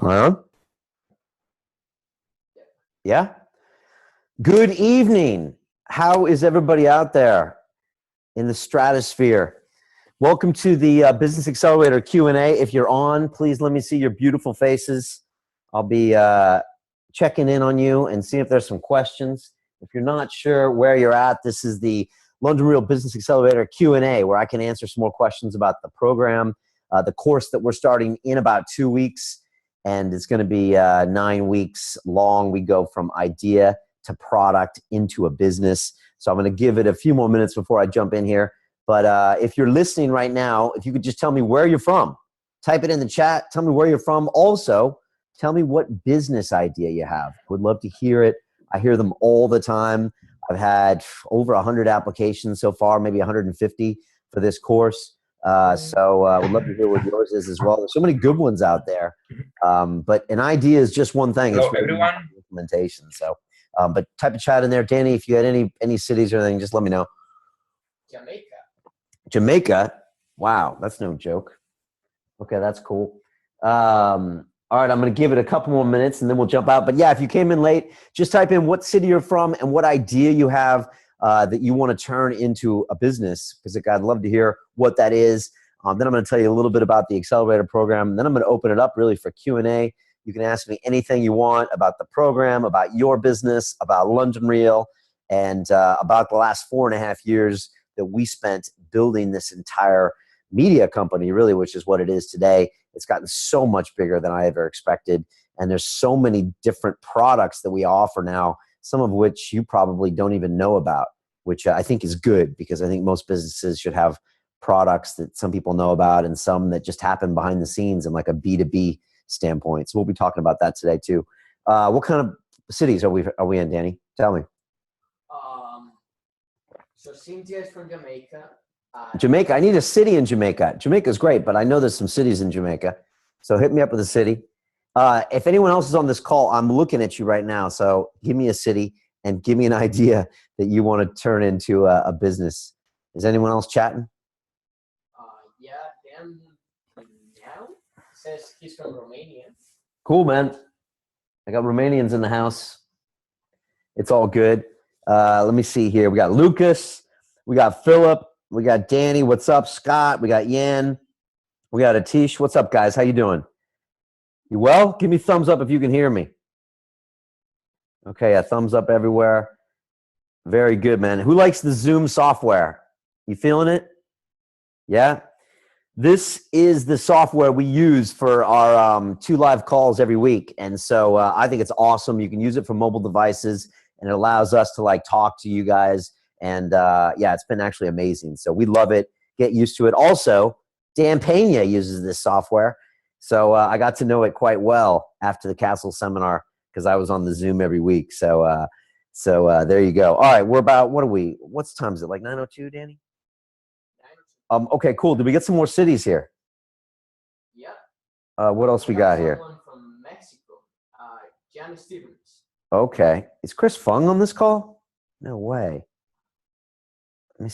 Huh? Yeah. Good evening. How is everybody out there in the stratosphere? Welcome to the Business Accelerator Q&A. If you're on, please let me see your beautiful faces. I'll be checking in on you and see if there's some questions. If you're not sure where you're at, this is the London Real Business Accelerator Q&A, where I can answer some more questions about the program, the course that we're starting in about 2 weeks. And it's going to be 9 weeks long. We go from idea to product into a business. So I'm going to give it a few more minutes before I jump in here. But if you're listening right now, if you could just tell me where you're from, type it in the chat. Tell me where you're from. Also, tell me what business idea you have. I would love to hear it. I hear them all the time. I've had over 100 applications so far, maybe 150 for this course. So I would love to hear what yours is as well. There's so many good ones out there. But an idea is just one thing. Hello, it's really everyone. implementation. So, but type a chat in there. Danny, if you had any cities or anything, just let me know. Jamaica. Jamaica? Wow, that's no joke. Okay, that's cool. All right, I'm going to give it a couple more minutes and then we'll jump out. But yeah, if you came in late, just type in what city you're from and what idea you have that you want to turn into a business, because I'd love to hear what that is. Then I'm going to tell you a little bit about the Accelerator program. And then I'm going to open it up really for Q&A. You can ask me anything you want about the program, about your business, about London Real, and about the last 4.5 years that we spent building this entire media company, really, which is what it is today. It's gotten so much bigger than I ever expected. And there's so many different products that we offer now, some of which you probably don't even know about, which I think is good, because I think most businesses should have products that some people know about and some that just happen behind the scenes in like a B2B standpoint. So we'll be talking about that today too. What kind of cities are we in, Danny? Tell me. So Cynthia is from Jamaica. Jamaica. I need a city in Jamaica. Jamaica's great, but I know there's some cities in Jamaica. So hit me up with a city. If anyone else is on this call, I'm looking at you right now. So give me a city and give me an idea that you want to turn into a business. Is anyone else chatting? Yeah, Dan now says he's from Romania. Cool, man. I got Romanians in the house. It's all good. Let me see here. We got Lucas. We got Philip. We got Danny. What's up, Scott? We got Yan. We got Atish. What's up, guys? How you doing? You well? Give me thumbs up if you can hear me. Okay, a thumbs up everywhere. Very good, man. Who likes the Zoom software? You feeling it? Yeah? This is the software we use for our 2 live calls every week. And so I think it's awesome. You can use it for mobile devices, and it allows us to like talk to you guys. And yeah, it's been actually amazing. So we love it. Get used to it. Also, Dan Pena uses this software. So I got to know it quite well after the Castle seminar, because I was on the Zoom every week. So there you go. All right, we're about, what's time is it? Like 9:02, Danny? Okay, cool. Did we get some more cities here? Yeah. What else we got here? Someone from Mexico, Jan Stevens. Okay. Is Chris Fung on this call? No way.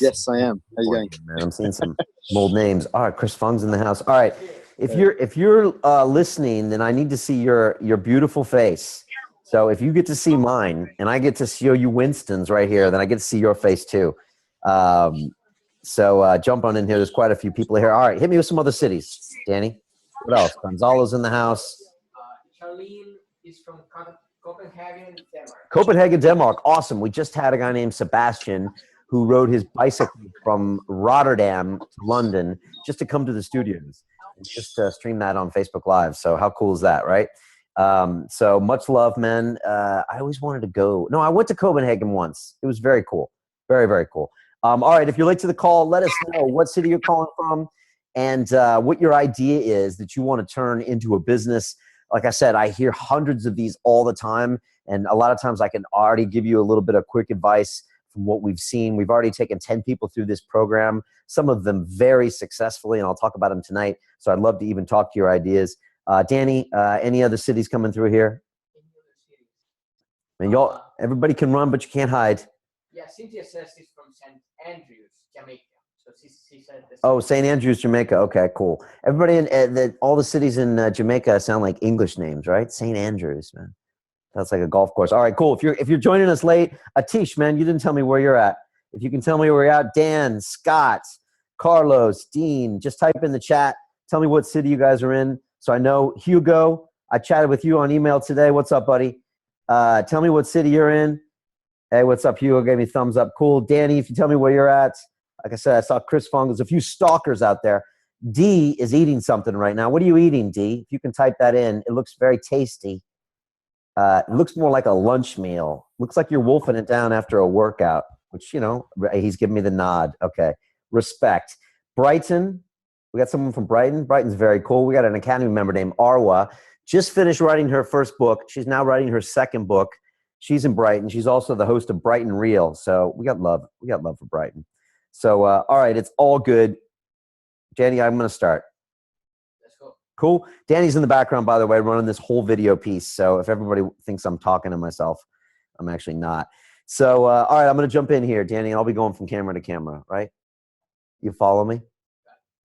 Yes, I am. How you going? Man, I'm seeing some old names. All right, Chris Fung's in the house. All right. If you're listening, then I need to see your beautiful face. So if you get to see mine and I get to show you Winston's right here, then I get to see your face too. So jump on in here. There's quite a few people here. All right, hit me with some other cities, Danny. What else? Gonzalo's in the house. Charlene is from Copenhagen, Denmark. Copenhagen, Denmark. Awesome. We just had a guy named Sebastian who rode his bicycle from Rotterdam to London just to come to the studios and just stream that on Facebook Live. So how cool is that, right? So much love, man. I always wanted to go. No, I went to Copenhagen once. It was very cool. Very, very cool. All right, if you're late to the call, let us know what city you're calling from and what your idea is that you want to turn into a business. Like I said, I hear hundreds of these all the time, and a lot of times I can already give you a little bit of quick advice from what we've seen. We've already taken 10 people through this program, some of them very successfully, and I'll talk about them tonight. So I'd love to even talk to your ideas. Danny, any other cities coming through here? And y'all, everybody can run, but you can't hide. Yeah, Cynthia says she's from St. Andrews, Jamaica. So she said this. Oh, St. Andrews, Jamaica. Okay, cool. Everybody in all the cities in Jamaica sound like English names, right? St. Andrews, man. That's like a golf course. All right, cool. If you're joining us late, Atish, man, you didn't tell me where you're at. If you can tell me where you're at, Dan, Scott, Carlos, Dean, just type in the chat. Tell me what city you guys are in. So I know Hugo, I chatted with you on email today. What's up, buddy? Tell me what city you're in. Hey, what's up, Hugo? Gave me thumbs up. Cool. Danny, if you tell me where you're at. Like I said, I saw Chris Fung. There's a few stalkers out there. D is eating something right now. What are you eating, D? If you can type that in. It looks very tasty. It looks more like a lunch meal. Looks like you're wolfing it down after a workout, which, you know, he's giving me the nod. Okay. Respect. Brighton. We got someone from Brighton. Brighton's very cool. We got an Academy member named Arwa. Just finished writing her first book. She's now writing her second book. She's in Brighton. She's also the host of Brighton Reel. So we got love. We got love for Brighton. So, all right. It's all good. Danny, I'm going to start. Let's go. Cool. Danny's in the background, by the way, running this whole video piece. So if everybody thinks I'm talking to myself, I'm actually not. So, all right, I'm going to jump in here, Danny, and I'll be going from camera to camera, right? You follow me?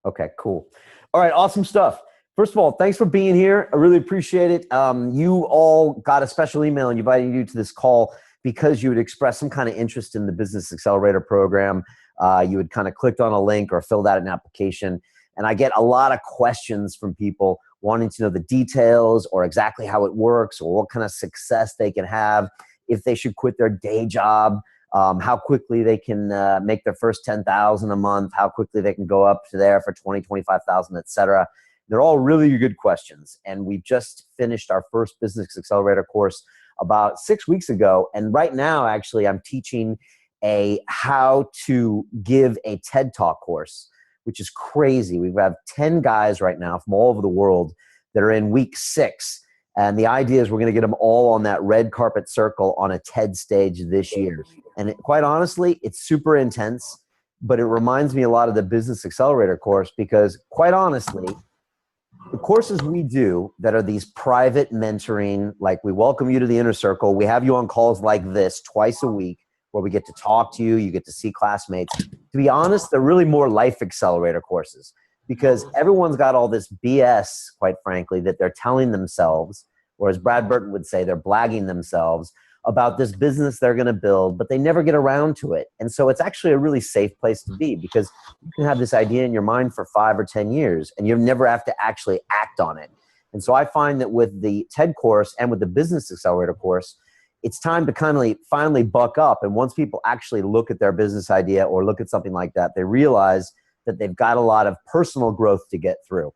Okay, cool. All right, awesome stuff. First of all, thanks for being here. I really appreciate it. You all got a special email and inviting you to this call because you had expressed some kind of interest in the Business Accelerator program. You had kind of clicked on a link or filled out an application. And I get a lot of questions from people wanting to know the details or exactly how it works or what kind of success they can have, if they should quit their day job, how quickly they can make their first $10,000 a month, how quickly they can go up to there for 20, 25,000, et cetera. They're all really good questions. And we've just finished our first Business Accelerator course about 6 weeks ago. And right now, actually, I'm teaching a how to give a TED Talk course, which is crazy. We have 10 guys right now from all over the world that are in week 6. And the idea is we're going to get them all on that red carpet circle on a TED stage this year. And quite honestly, it's super intense, but it reminds me a lot of the Business Accelerator course because quite honestly, the courses we do that are these private mentoring, like we welcome you to the inner circle. We have you on calls like this twice a week where we get to talk to you. You get to see classmates. To be honest, they're really more life accelerator courses because everyone's got all this BS, quite frankly, that they're telling themselves, or as Brad Burton would say, they're blagging themselves about this business they're going to build, but they never get around to it. And so it's actually a really safe place to be because you can have this idea in your mind for 5 or 10 years and you never have to actually act on it. And so I find that with the TED course and with the Business Accelerator course, it's time to finally buck up. And once people actually look at their business idea or look at something like that, they realize that they've got a lot of personal growth to get through.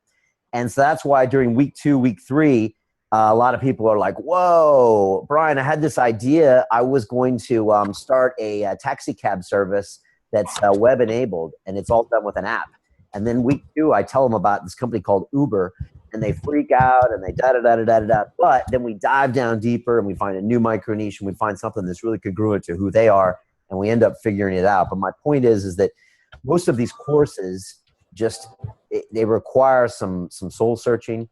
And so that's why during week 2, week 3, a lot of people are like, whoa, Brian, I had this idea. I was going to start a taxi cab service that's web enabled and it's all done with an app. And then week 2, I tell them about this company called Uber and they freak out and they da-da-da-da-da-da. But then we dive down deeper and we find a new micro niche and we find something that's really congruent to who they are and we end up figuring it out. But my point is that most of these courses they require some soul searching.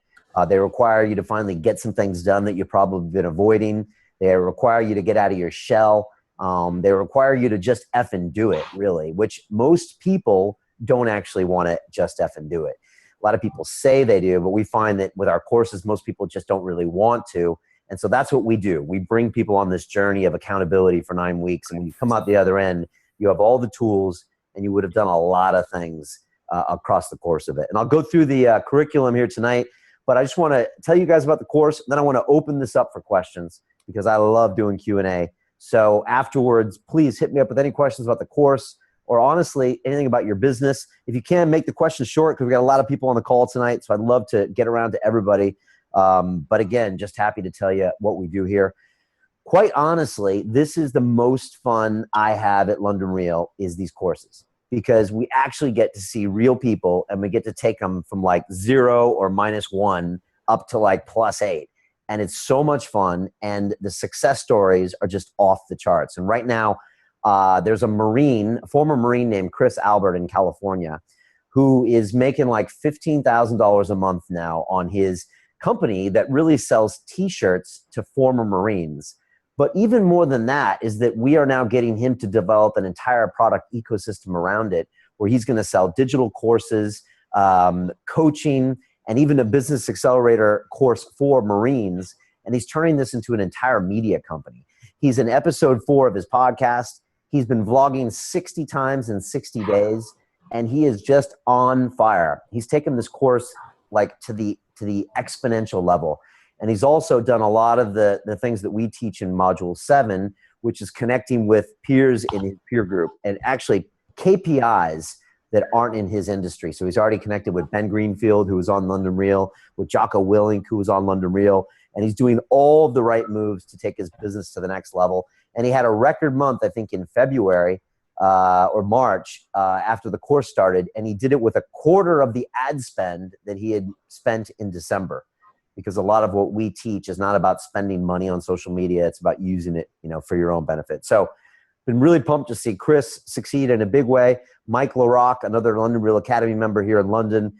They require you to finally get some things done that you've probably been avoiding. They require you to get out of your shell. They require you to just effing do it, really, which most people don't actually want to just effing do it. A lot of people say they do, but we find that with our courses, most people just don't really want to. And so that's what we do. We bring people on this journey of accountability for 9 weeks. And when you come out the other end, you have all the tools and you would have done a lot of things across the course of it. And I'll go through the curriculum here tonight. But I just want to tell you guys about the course. Then I want to open this up for questions because I love doing Q&A. So afterwards, please hit me up with any questions about the course or honestly, anything about your business. If you can, make the questions short because we got a lot of people on the call tonight. So I'd love to get around to everybody. But again, just happy to tell you what we do here. Quite honestly, this is the most fun I have at London Real is these courses. Because we actually get to see real people and we get to take them from like 0 or -1 up to like +8. And it's so much fun. And the success stories are just off the charts. And right now, there's a former Marine named Chris Albert in California, who is making like $15,000 a month now on his company that really sells t-shirts to former Marines. But even more than that is that we are now getting him to develop an entire product ecosystem around it where he's going to sell digital courses, coaching, and even a business accelerator course for Marines. And he's turning this into an entire media company. He's in episode 4 of his podcast. He's been vlogging 60 times in 60 days, and he is just on fire. He's taken this course like to the exponential level. And he's also done a lot of the things that we teach in module 7, which is connecting with peers in his peer group and actually KPIs that aren't in his industry. So he's already connected with Ben Greenfield, who was on London Real, with Jocko Willink, who was on London Real, and he's doing all of the right moves to take his business to the next level. And he had a record month, I think, in February or March after the course started, and he did it with a quarter of the ad spend that he had spent in December. Because a lot of what we teach is not about spending money on social media. It's about using it, for your own benefit. So been really pumped to see Chris succeed in a big way. Mike LaRock, another London Real Academy member here in London.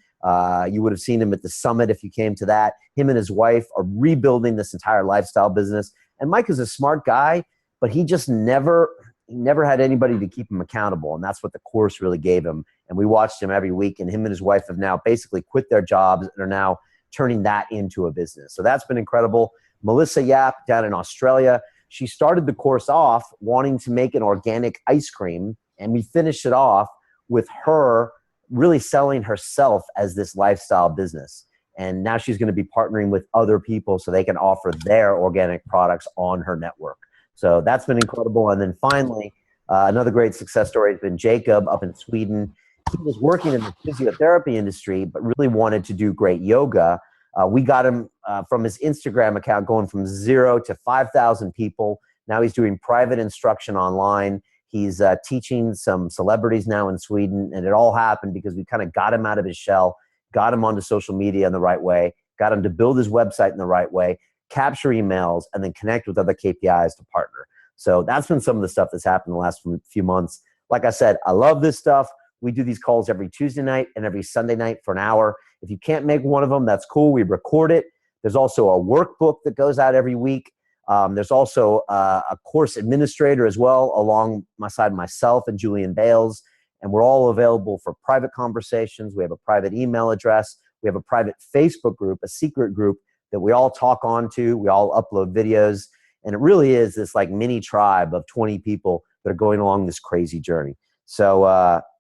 You would have seen him at the summit if you came to that. Him and his wife are rebuilding this entire lifestyle business. And Mike is a smart guy, but he just never had anybody to keep him accountable. And that's what the course really gave him. And we watched him every week. And him and his wife have now basically quit their jobs and are now turning that into a business. So that's been incredible. Melissa Yap down in Australia, she started the course off wanting to make an organic ice cream, and we finished it off with her really selling herself as this lifestyle business. And now she's going to be partnering with other people so they can offer their organic products on her network. So that's been incredible. And then finally, another great success story has been Jacob up in Sweden. He was working in the physiotherapy industry, but really wanted to do great yoga. We got him from his Instagram account going from 0 to 5,000 people. Now he's doing private instruction online. He's teaching some celebrities now in Sweden. And it all happened because we kind of got him out of his shell, got him onto social media in the right way, got him to build his website in the right way, capture emails, and then connect with other KPIs to partner. So that's been some of the stuff that's happened in the last few months. Like I said, I love this stuff. We do these calls every Tuesday night and every Sunday night for an hour. If you can't make one of them, that's cool. We record it. There's also a workbook that goes out every week. There's also a course administrator as well, alongside myself and Julian Bales. And we're all available for private conversations. We have a private email address. We have a private Facebook group, a secret group that we all talk onto. We all upload videos. And it really is this like mini tribe of 20 people that are going along this crazy journey. So,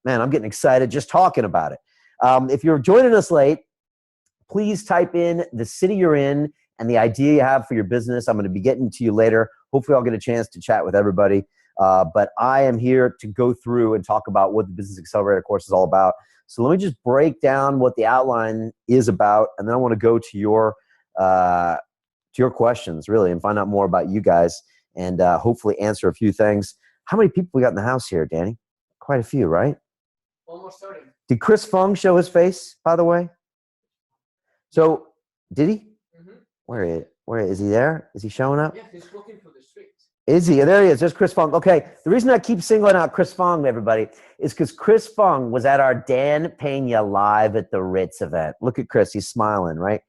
man, I'm getting excited just talking about it. If you're joining us late, please type in the city you're in and the idea you have for your business. I'm going to be getting to you later. Hopefully I'll get a chance to chat with everybody. But I am here to go through and talk about what the Business Accelerator course is all about. So let me just break down what the outline is about, and then I want to go to your questions, really, and find out more about you guys and hopefully answer a few things. How many people we got in the house here, Danny? Quite a few, right? Almost 30. Did Chris Fung show his face, by the way? So, did he? Mm-hmm. Where is he there? Is he showing up? Yeah, he's walking through the streets. Is he? There he is. There's Chris Fung. Okay, the reason I keep singling out Chris Fung, everybody, is because Chris Fung was at our Dan Pena Live at the Ritz event. Look at Chris. He's smiling, right?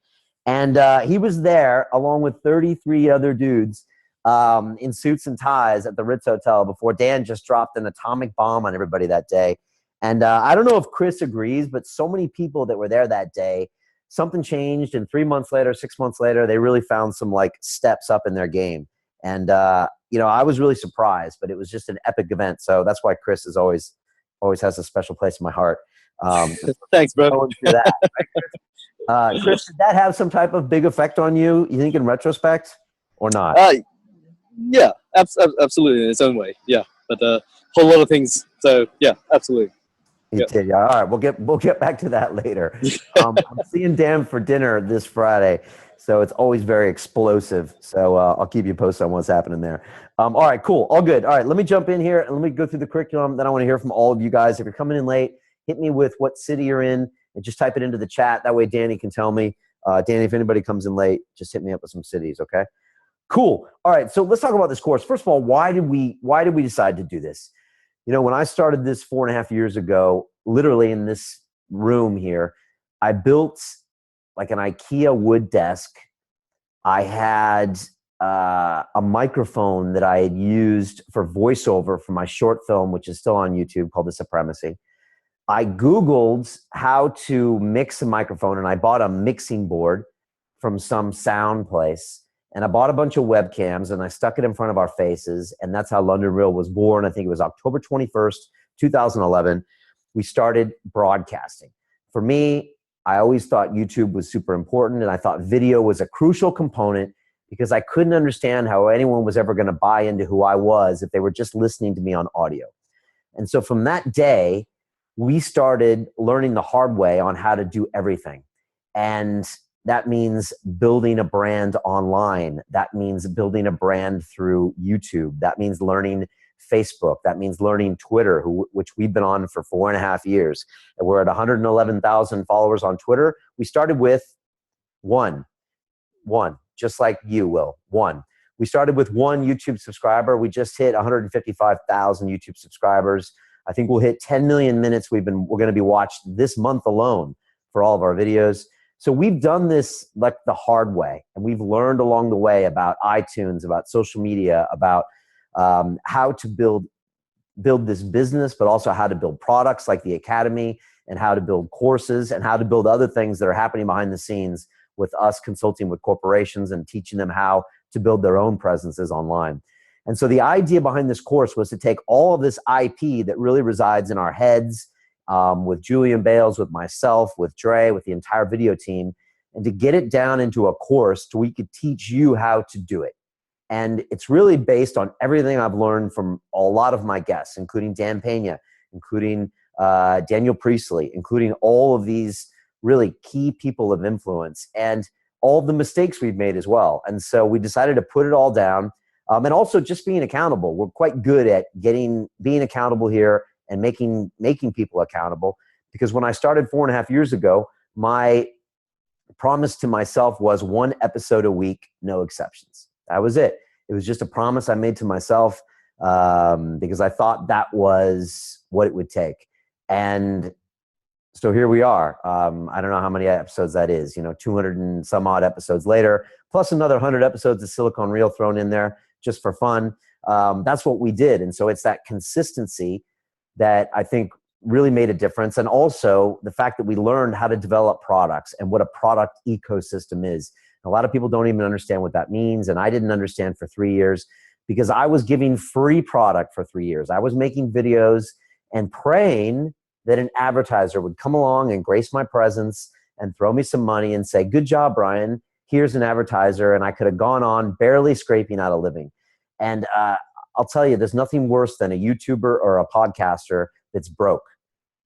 And he was there along with 33 other dudes in suits and ties at the Ritz Hotel before Dan just dropped an atomic bomb on everybody that day. And I don't know if Chris agrees, but so many people that were there that day, something changed, and 3 months later, 6 months later, they really found some like steps up in their game. And I was really surprised, but it was just an epic event. So that's why Chris is always has a special place in my heart. Thanks, bro. That, right, Chris, did that have some type of big effect on you? You think in retrospect, or not? Yeah, absolutely in its own way. Yeah, but a whole lot of things. So yeah, absolutely. You did, yeah. All right, we'll get back to that later. I'm seeing Dan for dinner this Friday, so it's always very explosive. So I'll keep you posted on what's happening there. All right, cool, all good. All right, let me jump in here and let me go through the curriculum. Then I want to hear from all of you guys. If you're coming in late, hit me with what city you're in and just type it into the chat. That way Danny can tell me. Danny, if anybody comes in late, just hit me up with some cities, okay? Cool. All right, so let's talk about this course. First of all, why did we decide to do this? You know, when I started this 4.5 years ago, literally in this room here, I built like an IKEA wood desk. I had a microphone that I had used for voiceover for my short film, which is still on YouTube, called The Supremacy. I Googled how to mix a microphone, and I bought a mixing board from some sound place. And I bought a bunch of webcams and I stuck it in front of our faces. And that's how London Real was born. I think it was October 21st, 2011. We started broadcasting. For me, I always thought YouTube was super important, and I thought video was a crucial component because I couldn't understand how anyone was ever going to buy into who I was if they were just listening to me on audio. And so from that day, we started learning the hard way on how to do everything. And that means building a brand online. That means building a brand through YouTube. That means learning Facebook. That means learning Twitter, which we've been on for 4.5 years. And we're at 111,000 followers on Twitter. We started with one, just like you will, one. We started with one YouTube subscriber. We just hit 155,000 YouTube subscribers. I think we'll hit 10 million minutes. We're going to be watched this month alone for all of our videos. So we've done this like the hard way, and we've learned along the way about iTunes, about social media, about how to build this business, but also how to build products like the Academy, and how to build courses, and how to build other things that are happening behind the scenes with us consulting with corporations and teaching them how to build their own presences online. And so the idea behind this course was to take all of this IP that really resides in our heads, with Julian Bales, with myself, with Dre, with the entire video team, and to get it down into a course so we could teach you how to do it. And it's really based on everything I've learned from a lot of my guests, including Dan Pena, including Daniel Priestley, including all of these really key people of influence, and all the mistakes we've made as well. And so we decided to put it all down, and also just being accountable. We're quite good at being accountable here and making people accountable, because when I started 4.5 years ago, my promise to myself was 1 episode a week, no exceptions. That was it. It was just a promise I made to myself, because I thought that was what it would take. And so here we are. I don't know how many episodes that is, 200 and some odd episodes later, plus another 100 episodes of Silicon Reel thrown in there just for fun. That's what we did. And so it's that consistency that I think really made a difference. And also the fact that we learned how to develop products and what a product ecosystem is. A lot of people don't even understand what that means. And I didn't understand for 3 years, because I was giving free product for 3 years. I was making videos and praying that an advertiser would come along and grace my presence and throw me some money and say, good job, Brian, here's an advertiser. And I could have gone on barely scraping out a living. And I'll tell you, there's nothing worse than a YouTuber or a podcaster that's broke.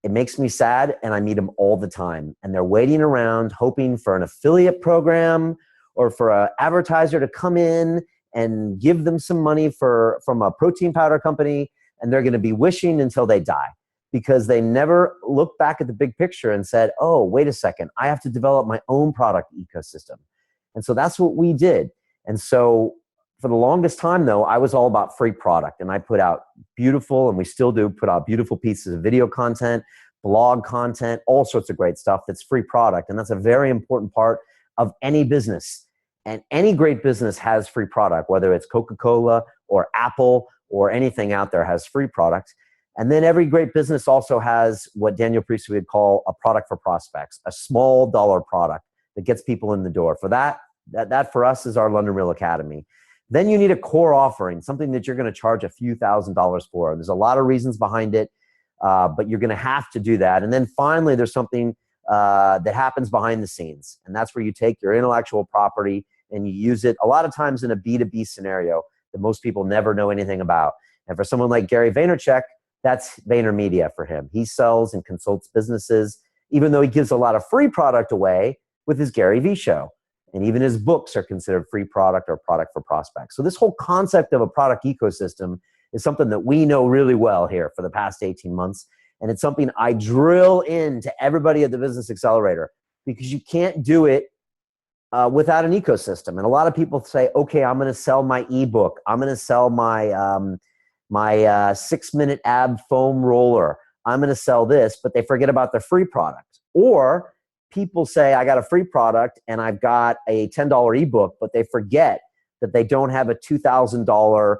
It makes me sad, and I meet them all the time. And they're waiting around hoping for an affiliate program or for an advertiser to come in and give them some money from a protein powder company, and they're going to be wishing until they die, because they never look back at the big picture and said, oh, wait a second, I have to develop my own product ecosystem. And so that's what we did. And so for the longest time, though, I was all about free product, and I put out beautiful, and we still do put out beautiful pieces of video content, blog content, all sorts of great stuff that's free product. And that's a very important part of any business. And any great business has free product, whether it's Coca-Cola or Apple or anything out there has free product. And then every great business also has what Daniel Priestley would call a product for prospects, a small dollar product that gets people in the door. For that for us is our London Real Academy. Then you need a core offering, something that you're going to charge a few $1,000s for. There's a lot of reasons behind it, but you're going to have to do that. And then finally, there's something that happens behind the scenes. And that's where you take your intellectual property and you use it a lot of times in a B2B scenario that most people never know anything about. And for someone like Gary Vaynerchuk, that's VaynerMedia for him. He sells and consults businesses, even though he gives a lot of free product away with his Gary V show. And even his books are considered free product or product for prospects. So this whole concept of a product ecosystem is something that we know really well here for the past 18 months. And it's something I drill into everybody at the Business Accelerator, because you can't do it without an ecosystem. And a lot of people say, okay, I'm going to sell my ebook. I'm going to sell my 6-minute ab foam roller. I'm going to sell this, but they forget about the free product. Or people say, I got a free product and I've got a $10 ebook, but they forget that they don't have a $2,000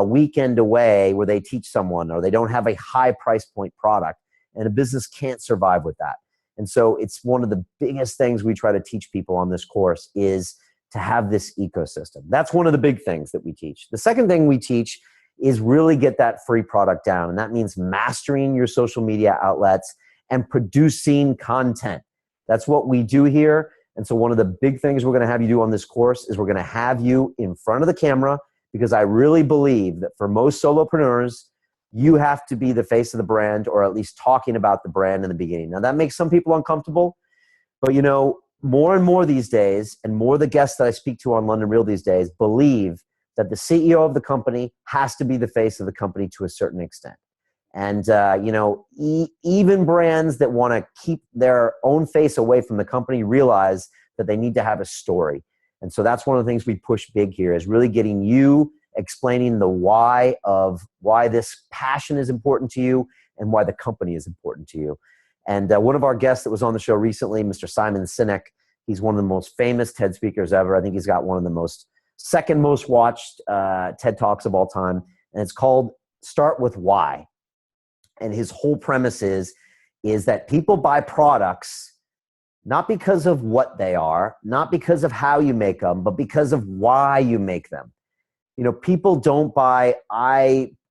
weekend away where they teach someone, or they don't have a high price point product. and a business can't survive with that. And so it's one of the biggest things we try to teach people on this course is to have this ecosystem. That's one of the big things that we teach. The second thing we teach is really get that free product down. And that means mastering your social media outlets and producing content. That's what we do here. And so one of the big things we're going to have you do on this course is we're going to have you in front of the camera, because I really believe that for most solopreneurs, you have to be the face of the brand, or at least talking about the brand in the beginning. Now that makes some people uncomfortable, but you know, more and more these days, and more the guests that I speak to on London Real these days believe that the CEO of the company has to be the face of the company to a certain extent. And you know, even brands that want to keep their own face away from the company realize that they need to have a story. And so that's one of the things we push big here, is really getting you explaining the why of why this passion is important to you and why the company is important to you. And one of our guests that was on the show recently, Mr. Simon Sinek, he's one of the most famous TED speakers ever. I think he's got one of the second most watched TED Talks of all time. And it's called Start With Why. And his whole premise is that people buy products not because of what they are, not because of how you make them, but because of why you make them. You know, people don't buy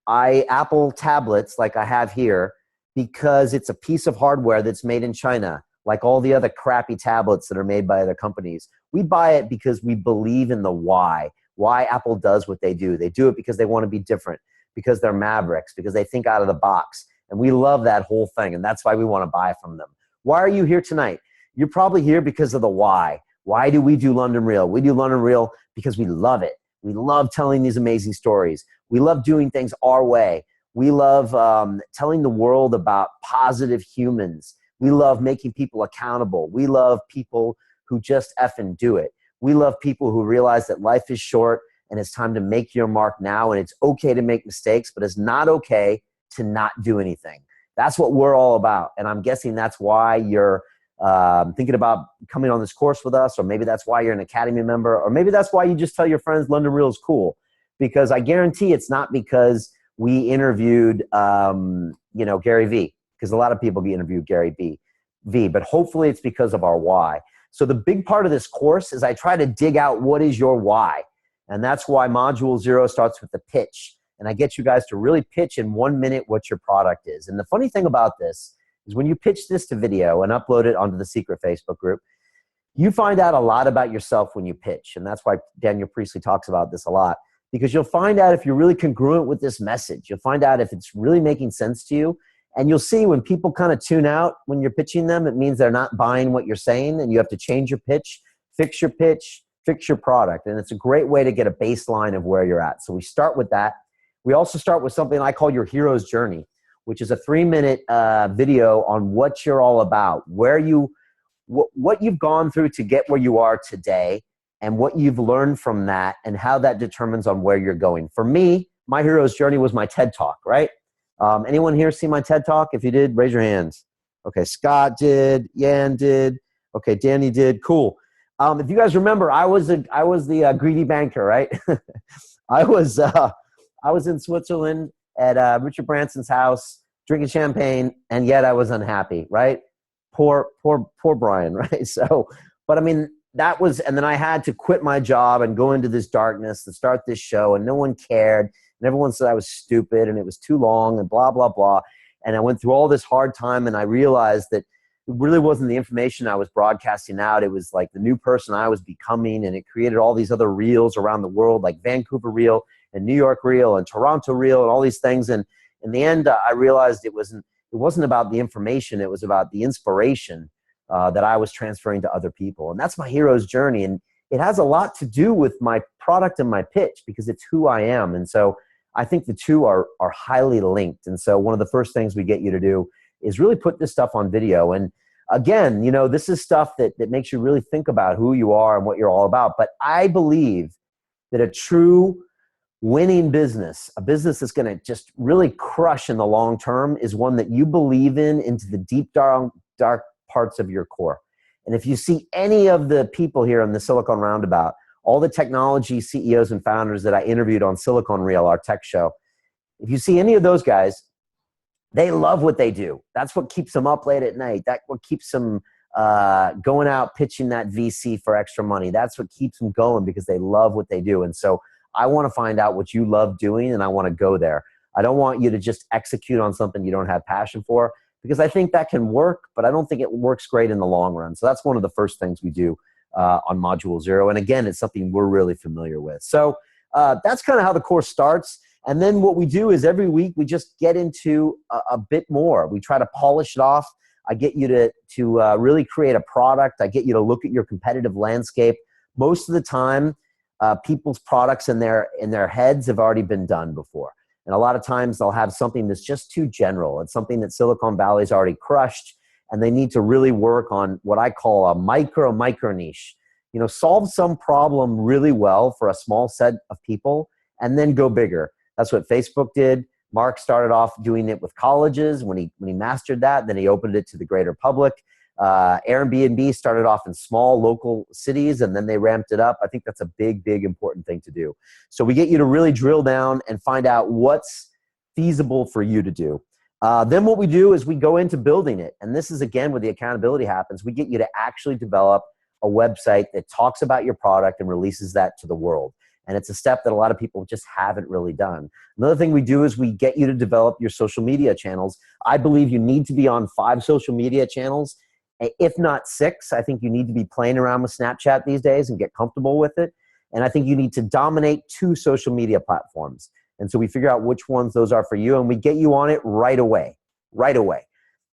Apple tablets like I have here because it's a piece of hardware that's made in China, like all the other crappy tablets that are made by other companies. We buy it because we believe in the why Apple does what they do. They do it because they want to be different, because they're mavericks, because they think out of the box. And we love that whole thing, and that's why we want to buy from them. Why are you here tonight? You're probably here because of the why. Why do we do London Real? We do London Real because we love it. We love telling these amazing stories. We love doing things our way. We love telling the world about positive humans. We love making people accountable. We love people who just effing do it. We love people who realize that life is short and it's time to make your mark now, and it's okay to make mistakes, but it's not okay to not do anything. That's what we're all about. And I'm guessing that's why you're thinking about coming on this course with us, or maybe that's why you're an Academy member, or maybe that's why you just tell your friends London Real is cool. Because I guarantee it's not because we interviewed, Gary Vee, because a lot of people interviewed Gary Vee, but hopefully it's because of our why. So the big part of this course is I try to dig out what is your why. And that's why Module 0 starts with the pitch. And I get you guys to really pitch in 1 minute what your product is. And the funny thing about this is when you pitch this to video and upload it onto the secret Facebook group, you find out a lot about yourself when you pitch. And that's why Daniel Priestley talks about this a lot, because you'll find out if you're really congruent with this message. You'll find out if it's really making sense to you. And you'll see when people kind of tune out when you're pitching them, it means they're not buying what you're saying, and you have to change your pitch, fix your product. And it's a great way to get a baseline of where you're at. So we start with that. We also start with something I call your hero's journey, which is a 3-minute video on what you're all about, what you've gone through to get where you are today, and what you've learned from that, and how that determines on where you're going. For me, my hero's journey was my TED Talk, right? Anyone here see my TED Talk? If you did, raise your hands. Okay, Scott did, Yan did, okay, Danny did, cool. If you guys remember, I was the greedy banker, right? I was in Switzerland at Richard Branson's house, drinking champagne, and yet I was unhappy, right? Poor Brian, right? So, but I mean, and then I had to quit my job and go into this darkness to start this show, and no one cared, and everyone said I was stupid, and it was too long, and blah, blah, blah. And I went through all this hard time, and I realized that it really wasn't the information I was broadcasting out. It was like the new person I was becoming, and it created all these other reels around the world, like Vancouver Reel and New York Reel and Toronto Reel and all these things. And in the end, I realized it wasn't about the information. It was about the inspiration that I was transferring to other people. And that's my hero's journey. And it has a lot to do with my product and my pitch, because it's who I am. And so I think the two are highly linked. And so one of the first things we get you to do is really put this stuff on video. And again, this is stuff that makes you really think about who you are and what you're all about. But I believe that a true winning business, a business that's going to just really crush in the long term, is one that you believe in into the deep, dark parts of your core. And if you see any of the people here on the Silicon Roundabout, all the technology CEOs and founders that I interviewed on Silicon Reel, our tech show, if you see any of those guys, They love what they do. That's what keeps them up late at night. That's what keeps them going out pitching that VC for extra money. That's what keeps them going, because they love what they do. And so I want to find out what you love doing, and I want to go there. I don't want you to just execute on something you don't have passion for, because I think that can work, but I don't think it works great in the long run. So that's one of the first things we do on Module 0. And again, it's something we're really familiar with. So that's kind of how the course starts. And then what we do is every week we just get into a bit more. We try to polish it off. I get you to really create a product. I get you to look at your competitive landscape. Most of the time, people's products in their heads have already been done before. And a lot of times they'll have something that's just too general. It's something that Silicon Valley's already crushed, and they need to really work on what I call a micro niche. You know, solve some problem really well for a small set of people and then go bigger. That's what Facebook did. Mark started off doing it with colleges. When he mastered that, then he opened it to the greater public. Airbnb started off in small local cities, and then they ramped it up. I think that's a big, big important thing to do. So we get you to really drill down and find out what's feasible for you to do. Then what we do is we go into building it. And this is, again, where the accountability happens. We get you to actually develop a website that talks about your product and releases that to the world. And it's a step that a lot of people just haven't really done. Another thing we do is we get you to develop your social media channels. I believe you need to be on 5 social media channels, if not 6. I think you need to be playing around with Snapchat these days and get comfortable with it. And I think you need to dominate 2 social media platforms. And so we figure out which ones those are for you, and we get you on it right away.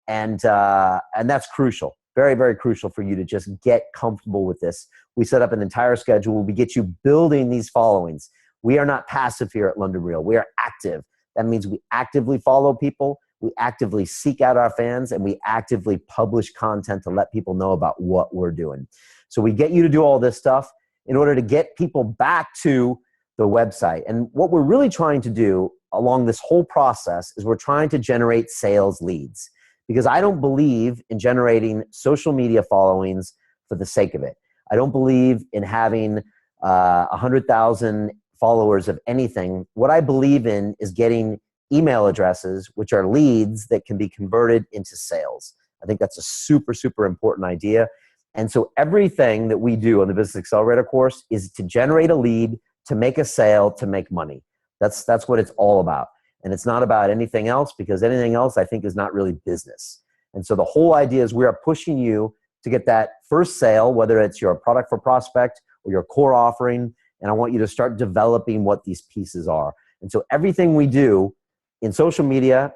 And that's crucial. Very, very crucial for you to just get comfortable with this. We set up an entire schedule. We get you building these followings. We are not passive here at London Real. We are active. That means we actively follow people. We actively seek out our fans, and we actively publish content to let people know about what we're doing. So we get you to do all this stuff in order to get people back to the website. And what we're really trying to do along this whole process is we're trying to generate sales leads. Because I don't believe in generating social media followings for the sake of it. I don't believe in having 100,000 followers of anything. What I believe in is getting email addresses, which are leads that can be converted into sales. I think that's a super, super important idea. And so everything that we do on the Business Accelerator course is to generate a lead, to make a sale, to make money. That's what it's all about. And it's not about anything else, because anything else I think is not really business. And so the whole idea is we are pushing you to get that first sale, whether it's your product for prospect or your core offering. And I want you to start developing what these pieces are. And so everything we do in social media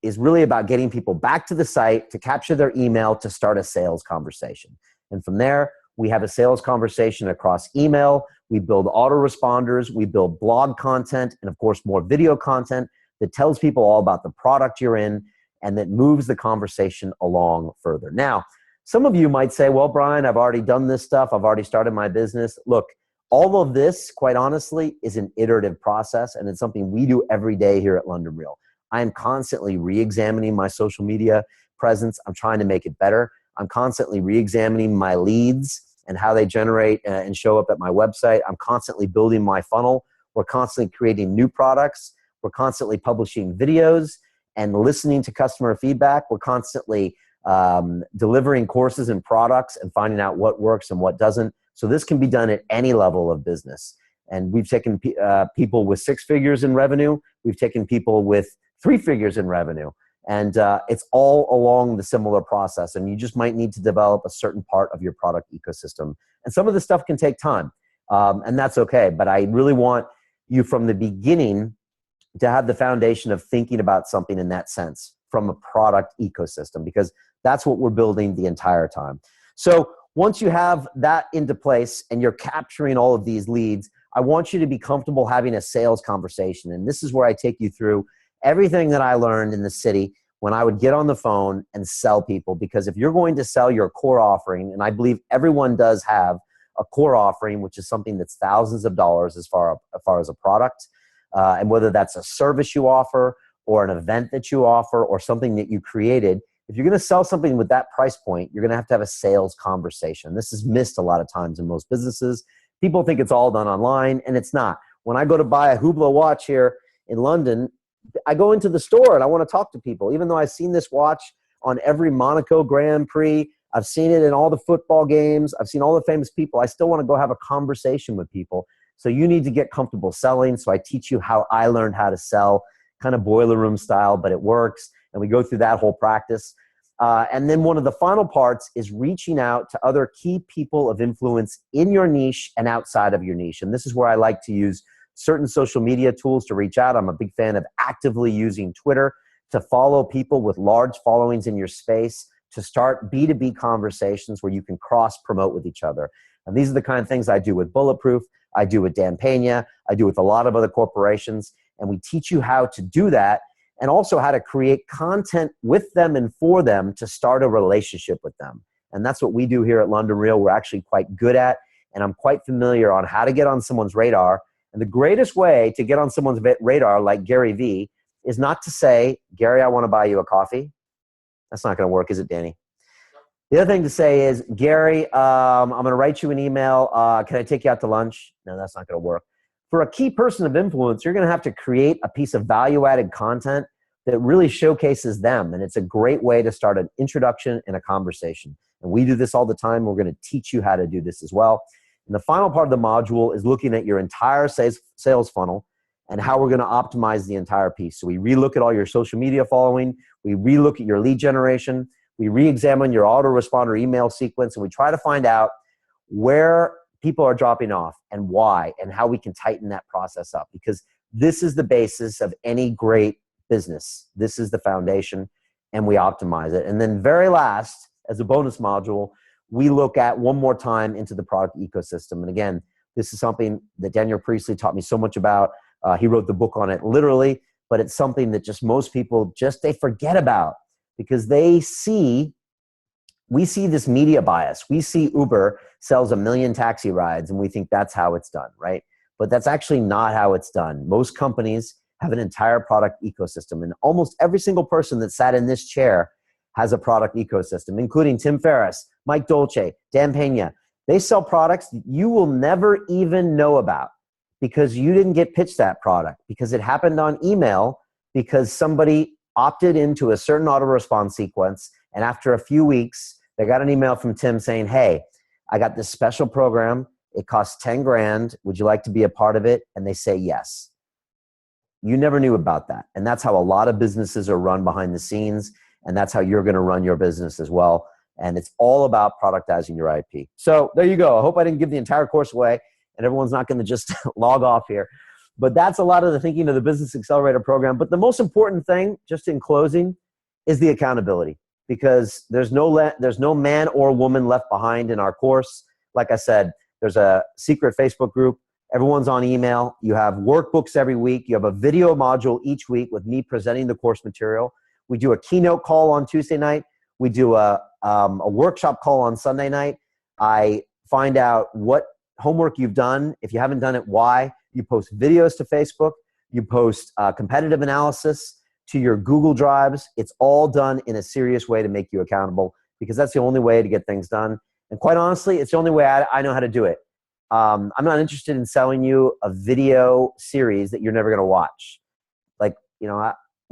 is really about getting people back to the site, to capture their email, to start a sales conversation. And from there, we have a sales conversation across email. We build autoresponders. We build blog content, and of course, more video content that tells people all about the product you're in and that moves the conversation along further. Now, some of you might say, well, Brian, I've already done this stuff. I've already started my business. Look, all of this, quite honestly, is an iterative process, and it's something we do every day here at London Real. I am constantly re-examining my social media presence. I'm trying to make it better. I'm constantly re-examining my leads and how they generate and show up at my website. I'm constantly building my funnel. We're constantly creating new products. We're constantly publishing videos and listening to customer feedback. We're constantly delivering courses and products and finding out what works and what doesn't. So this can be done at any level of business. And we've taken people with 6 figures in revenue. We've taken people with 3 figures in revenue. And it's all along the similar process. And you just might need to develop a certain part of your product ecosystem. And some of this stuff can take time. And that's okay. But I really want you from the beginning to have the foundation of thinking about something in that sense from a product ecosystem, because that's what we're building the entire time. So once you have that into place and you're capturing all of these leads, I want you to be comfortable having a sales conversation. And this is where I take you through everything that I learned in the city when I would get on the phone and sell people. Because if you're going to sell your core offering, and I believe everyone does have a core offering, which is something that's thousands of dollars as far as a product, and whether that's a service you offer or an event that you offer or something that you created, if you're going to sell something with that price point, you're going to have a sales conversation. This is missed a lot of times in most businesses. People think it's all done online, and it's not. When I go to buy a Hublot watch here in London, I go into the store and I want to talk to people, even though I've seen this watch on every Monaco Grand Prix. I've seen it in all the football games. I've seen all the famous people. I still want to go have a conversation with people. So you need to get comfortable selling. So I teach you how I learned how to sell, kind of boiler room style, but it works. And we go through that whole practice. And then one of the final parts is reaching out to other key people of influence in your niche and outside of your niche. And this is where I like to use certain social media tools to reach out. I'm a big fan of actively using Twitter to follow people with large followings in your space, to start B2B conversations where you can cross-promote with each other. And these are the kind of things I do with Bulletproof, I do with Dan Pena, I do with a lot of other corporations, and we teach you how to do that and also how to create content with them and for them to start a relationship with them. And that's what we do here at London Real. We're actually quite good at, and I'm quite familiar on how to get on someone's radar. And the greatest way to get on someone's radar, like Gary Vee, is not to say, Gary, I want to buy you a coffee. That's not going to work, is it, Danny? The other thing to say is, Gary, I'm going to write you an email. Can I take you out to lunch? No, that's not going to work. For a key person of influence, you're going to have to create a piece of value-added content that really showcases them. And it's a great way to start an introduction and a conversation. And we do this all the time. We're going to teach you how to do this as well. And the final part of the module is looking at your entire sales funnel and how we're going to optimize the entire piece. So we relook at all your social media following. We relook at your lead generation. We re-examine your autoresponder email sequence, and we try to find out where people are dropping off and why, and how we can tighten that process up, because this is the basis of any great business. This is the foundation, and we optimize it. And then very last, as a bonus module, we look at one more time into the product ecosystem. And again, this is something that Daniel Priestley taught me so much about. He wrote the book on it literally, but it's something that just most people they forget about, because we see this media bias. We see Uber sells 1 million taxi rides and we think that's how it's done, right? But that's actually not how it's done. Most companies have an entire product ecosystem, and almost every single person that sat in this chair has a product ecosystem, including Tim Ferriss, Mike Dolce, Dan Pena. They sell products that you will never even know about because you didn't get pitched that product, because it happened on email, because somebody opted into a certain autorespond sequence, and after a few weeks, they got an email from Tim saying, hey, I got this special program. It costs 10 grand. Would you like to be a part of it? And they say yes. You never knew about that. And that's how a lot of businesses are run behind the scenes. And that's how you're going to run your business as well. And it's all about productizing your IP. So there you go. I hope I didn't give the entire course away and everyone's not going to just log off here. But that's a lot of the thinking of the Business Accelerator program. But the most important thing, just in closing, is the accountability. Because there's no man or woman left behind in our course. Like I said, there's a secret Facebook group. Everyone's on email. You have workbooks every week. You have a video module each week with me presenting the course material. We do a keynote call on Tuesday night. We do a workshop call on Sunday night. I find out what homework you've done. If you haven't done it, why. You post videos to Facebook. You post competitive analysis to your Google Drives. It's all done in a serious way to make you accountable, because that's the only way to get things done. And quite honestly, it's the only way I know how to do it. I'm not interested in selling you a video series that you're never going to watch. Like,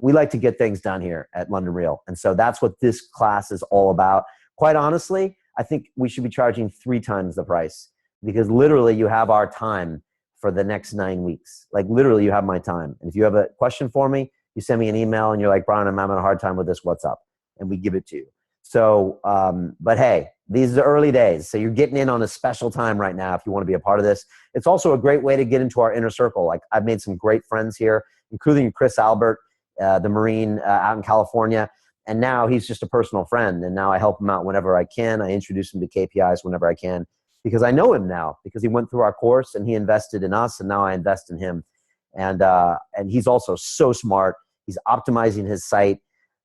we like to get things done here at London Real. And so that's what this class is all about. Quite honestly, I think we should be charging 3 times the price, because literally you have our time for the next 9 weeks. Like literally you have my time. And if you have a question for me, you send me an email and you're like, Brian, I'm having a hard time with this. What's up? And we give it to you. So, but hey, these are the early days. So you're getting in on a special time right now if you want to be a part of this. It's also a great way to get into our inner circle. Like I've made some great friends here, including Chris Albert, the Marine out in California. And now he's just a personal friend. And now I help him out whenever I can. I introduce him to KPIs whenever I can, because I know him now, because he went through our course and he invested in us, and now I invest in him. And he's also so smart. He's optimizing his site.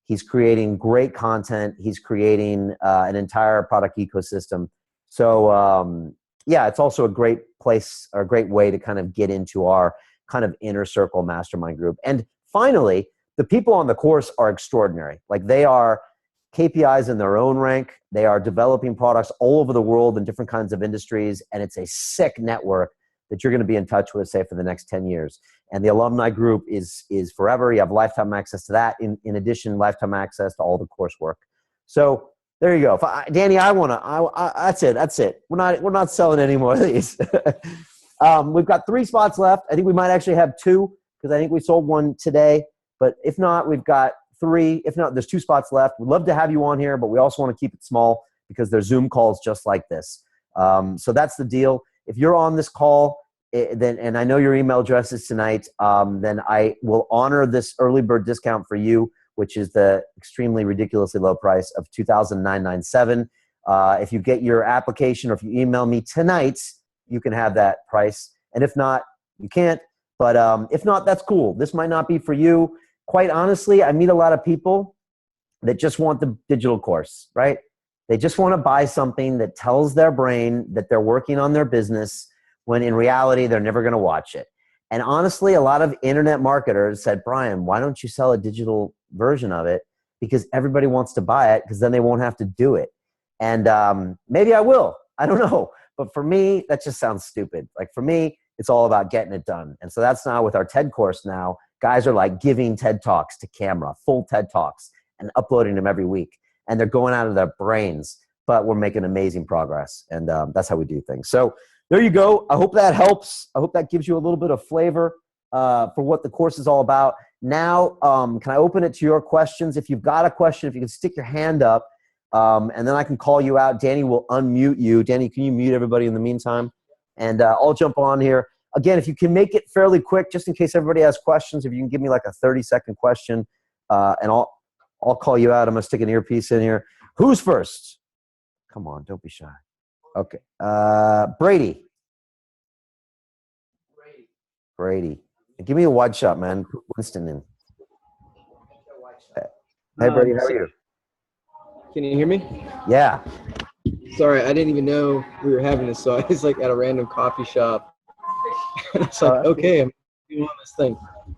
He's creating great content. He's creating an entire product ecosystem. So yeah, it's also a great place or a great way to kind of get into our kind of inner circle mastermind group. And finally, the people on the course are extraordinary. Like they are KPIs in their own rank. They are developing products all over the world in different kinds of industries. And it's a sick network that you're going to be in touch with, say, for the next 10 years. And the alumni group is forever. You have lifetime access to that. In addition, lifetime access to all the coursework. So there you go. Danny, that's it. We're not selling any more of these. We've got 3 spots left. I think we might actually have 2 because I think we sold one today. But if not, we've got 3. If not, there's 2 spots left. We'd love to have you on here, but we also want to keep it small because there's Zoom calls just like this. So that's the deal. If you're on this call, and I know your email address is tonight, then I will honor this early bird discount for you, which is the extremely ridiculously low price of $2,997. If you get your application or if you email me tonight, you can have that price. And if not, you can't. But if not, that's cool. This might not be for you. Quite honestly, I meet a lot of people that just want the digital course, right? They just want to buy something that tells their brain that they're working on their business when in reality, they're never going to watch it. And honestly, a lot of internet marketers said, Brian, why don't you sell a digital version of it? Because everybody wants to buy it because then they won't have to do it. And maybe I will. I don't know. But for me, that just sounds stupid. Like for me, it's all about getting it done. And so that's now with our TED course now. Guys are like giving TED Talks to camera, full TED Talks, and uploading them every week. And they're going out of their brains. But we're making amazing progress. And that's how we do things. So there you go. I hope that helps. I hope that gives you a little bit of flavor for what the course is all about. Now, can I open it to your questions? If you've got a question, if you can stick your hand up, and then I can call you out. Danny will unmute you. Danny, can you mute everybody in the meantime? And I'll jump on here. Again, if you can make it fairly quick, just in case everybody has questions, if you can give me like a 30-second question, and I'll call you out. I'm going to stick an earpiece in here. Who's first? Come on, don't be shy. Okay. Brady. Brady. Give me a wide shot, man. Put Winston in. Hey, Brady, how are you? Can you hear me? Yeah. Sorry, I didn't even know we were having this, so I was like at a random coffee shop. And it's like, okay, I'm doing this thing.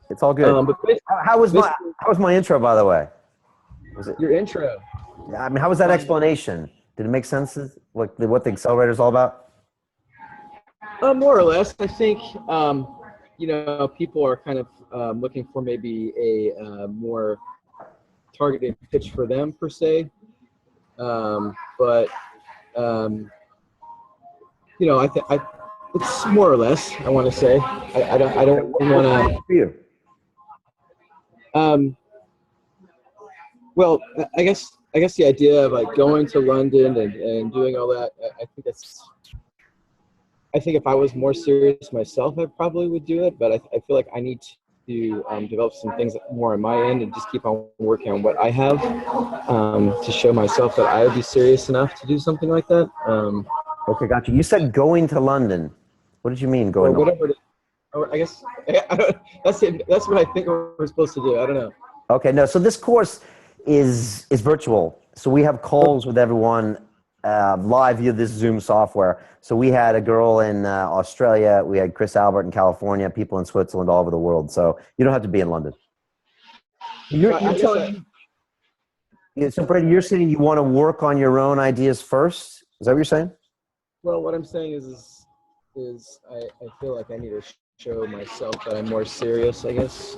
It's all good. But how was my intro, by the way? Was it your intro? I mean, how was that explanation? Did it make sense? What the Accelerator is all about? More or less. I think people are kind of looking for maybe a more targeted pitch for them per se. It's more or less. I want to say. I don't want to. Well, I guess the idea of like going to London and doing all that, I think if I was more serious myself, I probably would do it. But I feel like I need to develop some things more on my end and just keep on working on what I have to show myself that I would be serious enough to do something like that. Okay, gotcha. You said going to London. What did you mean going? Or whatever. I guess that's it. That's what I think we're supposed to do. I don't know. Okay, no. So this course is virtual. So we have calls with everyone live via this Zoom software. So we had a girl in Australia. We had Chris Albert in California, people in Switzerland, all over the world. So you don't have to be in London. You're telling me, so Brady, you're saying you want to work on your own ideas first? Is that what you're saying? Well, what I'm saying is I feel like I need to show myself that I'm more serious, I guess.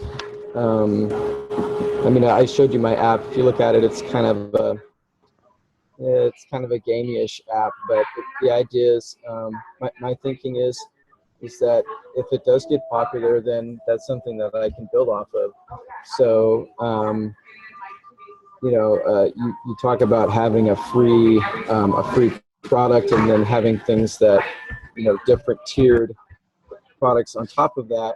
I mean, I showed you my app. If you look at it, it's kind of a gamey-ish app, but the idea is, my thinking is that if it does get popular, then that's something that I can build off of. So, you talk about having a free product and then having things that, different tiered products on top of that.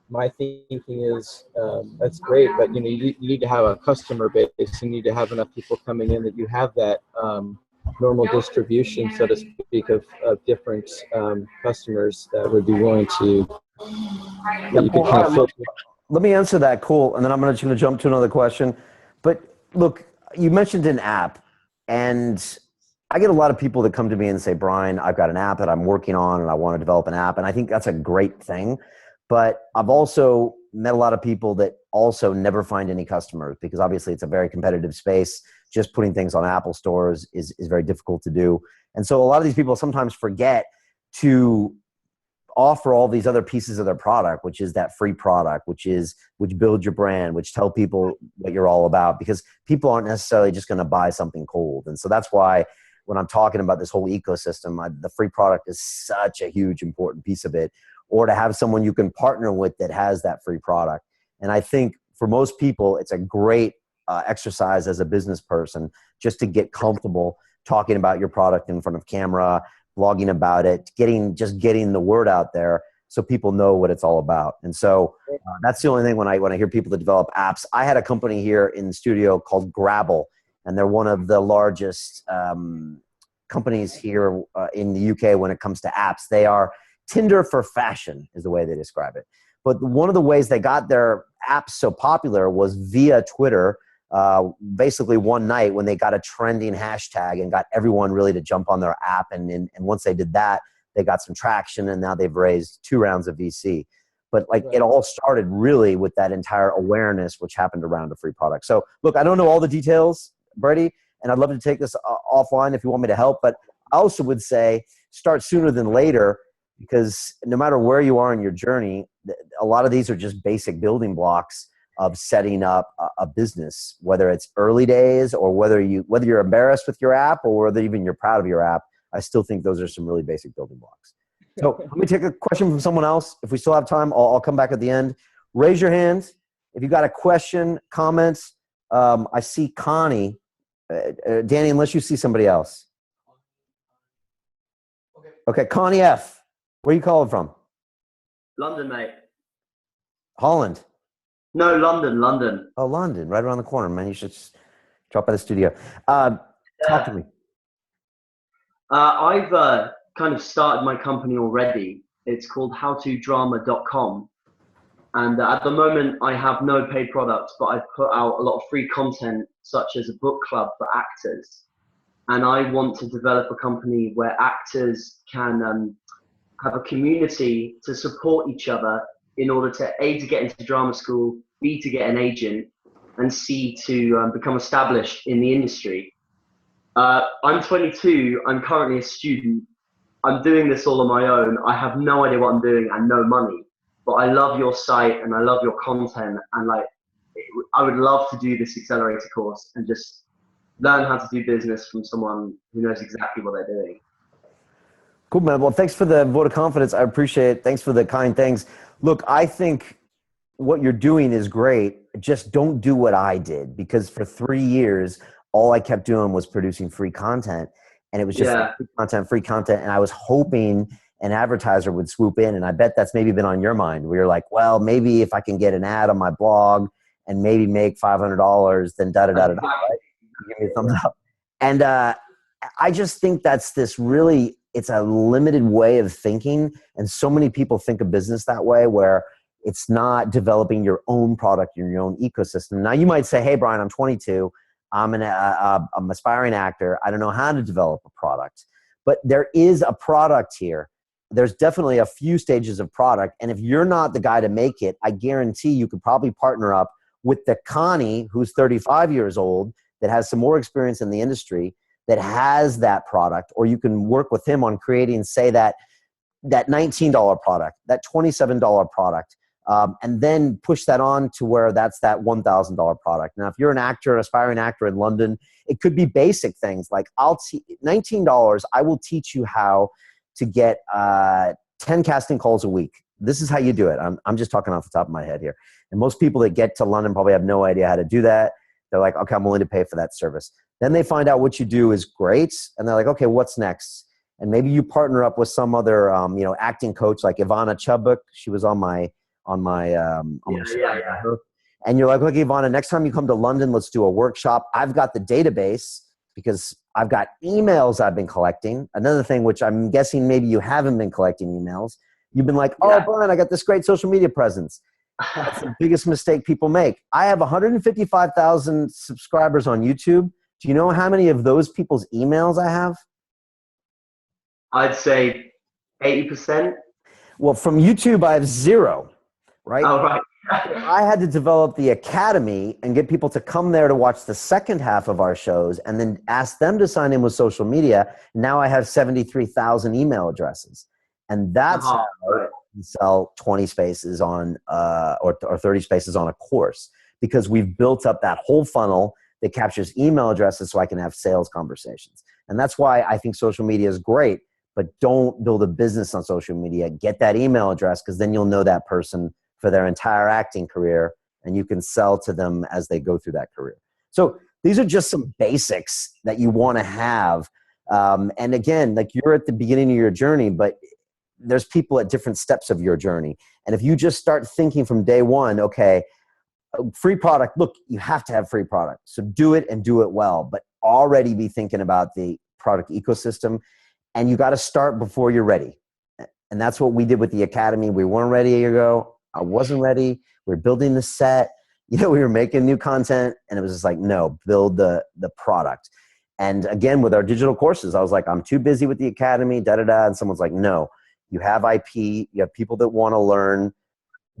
My thinking is that's great, but you need to have a customer base. You need to have enough people coming in that you have that normal distribution, so to speak, of different customers that would be willing to. You could kind of filter. Let me answer that. Cool, and then I'm just going to jump to another question. But look, you mentioned an app, and I get a lot of people that come to me and say, Brian, I've got an app that I'm working on, and I want to develop an app, and I think that's a great thing. But I've also met a lot of people that also never find any customers because obviously it's a very competitive space. Just putting things on Apple stores is very difficult to do. And so a lot of these people sometimes forget to offer all these other pieces of their product, which is that free product, which build your brand, which tell people what you're all about, because people aren't necessarily just going to buy something cold. And so that's why when I'm talking about this whole ecosystem, the free product is such a huge, important piece of it, or to have someone you can partner with that has that free product. And I think for most people, it's a great exercise as a business person, just to get comfortable talking about your product in front of camera, blogging about it, getting the word out there so people know what it's all about. And so that's the only thing when I hear people that develop apps. I had a company here in the studio called Grabble, and they're one of the largest companies here in the UK when it comes to apps. They are Tinder for fashion is the way they describe it. But one of the ways they got their apps so popular was via Twitter. Basically one night when they got a trending hashtag and got everyone really to jump on their app. And once they did that, they got some traction, and now they've raised 2 rounds of VC. But it all started really with that entire awareness, which happened around a free product. So look, I don't know all the details, Brady, and I'd love to take this offline if you want me to help. But I also would say start sooner than later, because no matter where you are in your journey, a lot of these are just basic building blocks of setting up a business, whether it's early days or whether you're embarrassed with your app or whether even you're proud of your app. I still think those are some really basic building blocks. So let me take a question from someone else. If we still have time, I'll come back at the end. Raise your hand if you got a question, comments. I see Connie. Danny, unless you see somebody else. Okay, Connie F. Where are you calling from? London, mate. Holland. No, London. Oh, London, right around the corner, man. You should just drop by the studio. Talk to me. I've kind of started my company already. It's called howtodrama.com. And at the moment, I have no paid products, but I've put out a lot of free content, such as a book club for actors. And I want to develop a company where actors can have a community to support each other in order to A, to get into drama school, B, to get an agent, and C, to become established in the industry. I'm 22, I'm currently a student. I'm doing this all on my own. I have no idea what I'm doing and no money, but I love your site and I love your content, and I would love to do this accelerator course and just learn how to do business from someone who knows exactly what they're doing. Cool, man. Well, thanks for the vote of confidence. I appreciate it. Thanks for the kind things. Look, I think what you're doing is great. Just don't do what I did, because for 3 years, all I kept doing was producing free content. And it was just free content. And I was hoping an advertiser would swoop in. And I bet that's maybe been on your mind, where you're like, well, maybe if I can get an ad on my blog and maybe make $500, then da-da-da-da-da, right? Give me a thumbs up. And I just think that's it's a limited way of thinking. And so many people think of business that way, where it's not developing your own product in your own ecosystem. Now you might say, hey, Brian, I'm 22. I'm an aspiring actor. I don't know how to develop a product, but there is a product here. There's definitely a few stages of product. And if you're not the guy to make it, I guarantee you could probably partner up with the Connie, who's 35 years old, that has some more experience in the industry, that has that product, or you can work with him on creating, say, that $19 product, that $27 product, and then push that on to where that's that $1,000 product. Now, if you're an actor, an aspiring actor in London, it could be basic things like $19, I will teach you how to get 10 casting calls a week. This is how you do it. I'm just talking off the top of my head here. And most people that get to London probably have no idea how to do that. They're like, okay, I'm willing to pay for that service. Then they find out what you do is great, and they're like, okay, what's next? And maybe you partner up with some other, acting coach like Ivana Chubbuck. She was on my show. And you're like, okay, Ivana, next time you come to London, let's do a workshop. I've got the database because I've got emails I've been collecting. Another thing, which I'm guessing maybe you haven't been collecting emails. You've been like, oh, Brian, I got this great social media presence. That's the biggest mistake people make. I have 155,000 subscribers on YouTube. Do you know how many of those people's emails I have? I'd say 80%. Well, from YouTube, I have 0, right? Oh, right. I had to develop the academy and get people to come there to watch the second half of our shows and then ask them to sign in with social media. Now I have 73,000 email addresses. And that's how Right. you sell 20 spaces on or 30 spaces on a course, because we've built up that whole funnel that captures email addresses so I can have sales conversations. And that's why I think social media is great, but don't build a business on social media. Get that email address, because then you'll know that person for their entire acting career, and you can sell to them as they go through that career. So these are just some basics that you want to have. And again, like, you're at the beginning of your journey, but there's people at different steps of your journey. And if you just start thinking from day one, okay, free product, look, you have to have free product. So do it and do it well, but already be thinking about the product ecosystem. And you got to start before you're ready. And that's what we did with the Academy. We weren't ready a year ago. I wasn't ready. We were building the set. We were making new content, and it was just like, no, build the product. And again, with our digital courses, I was like, I'm too busy with the Academy, And someone's like, no, you have IP, you have people that want to learn,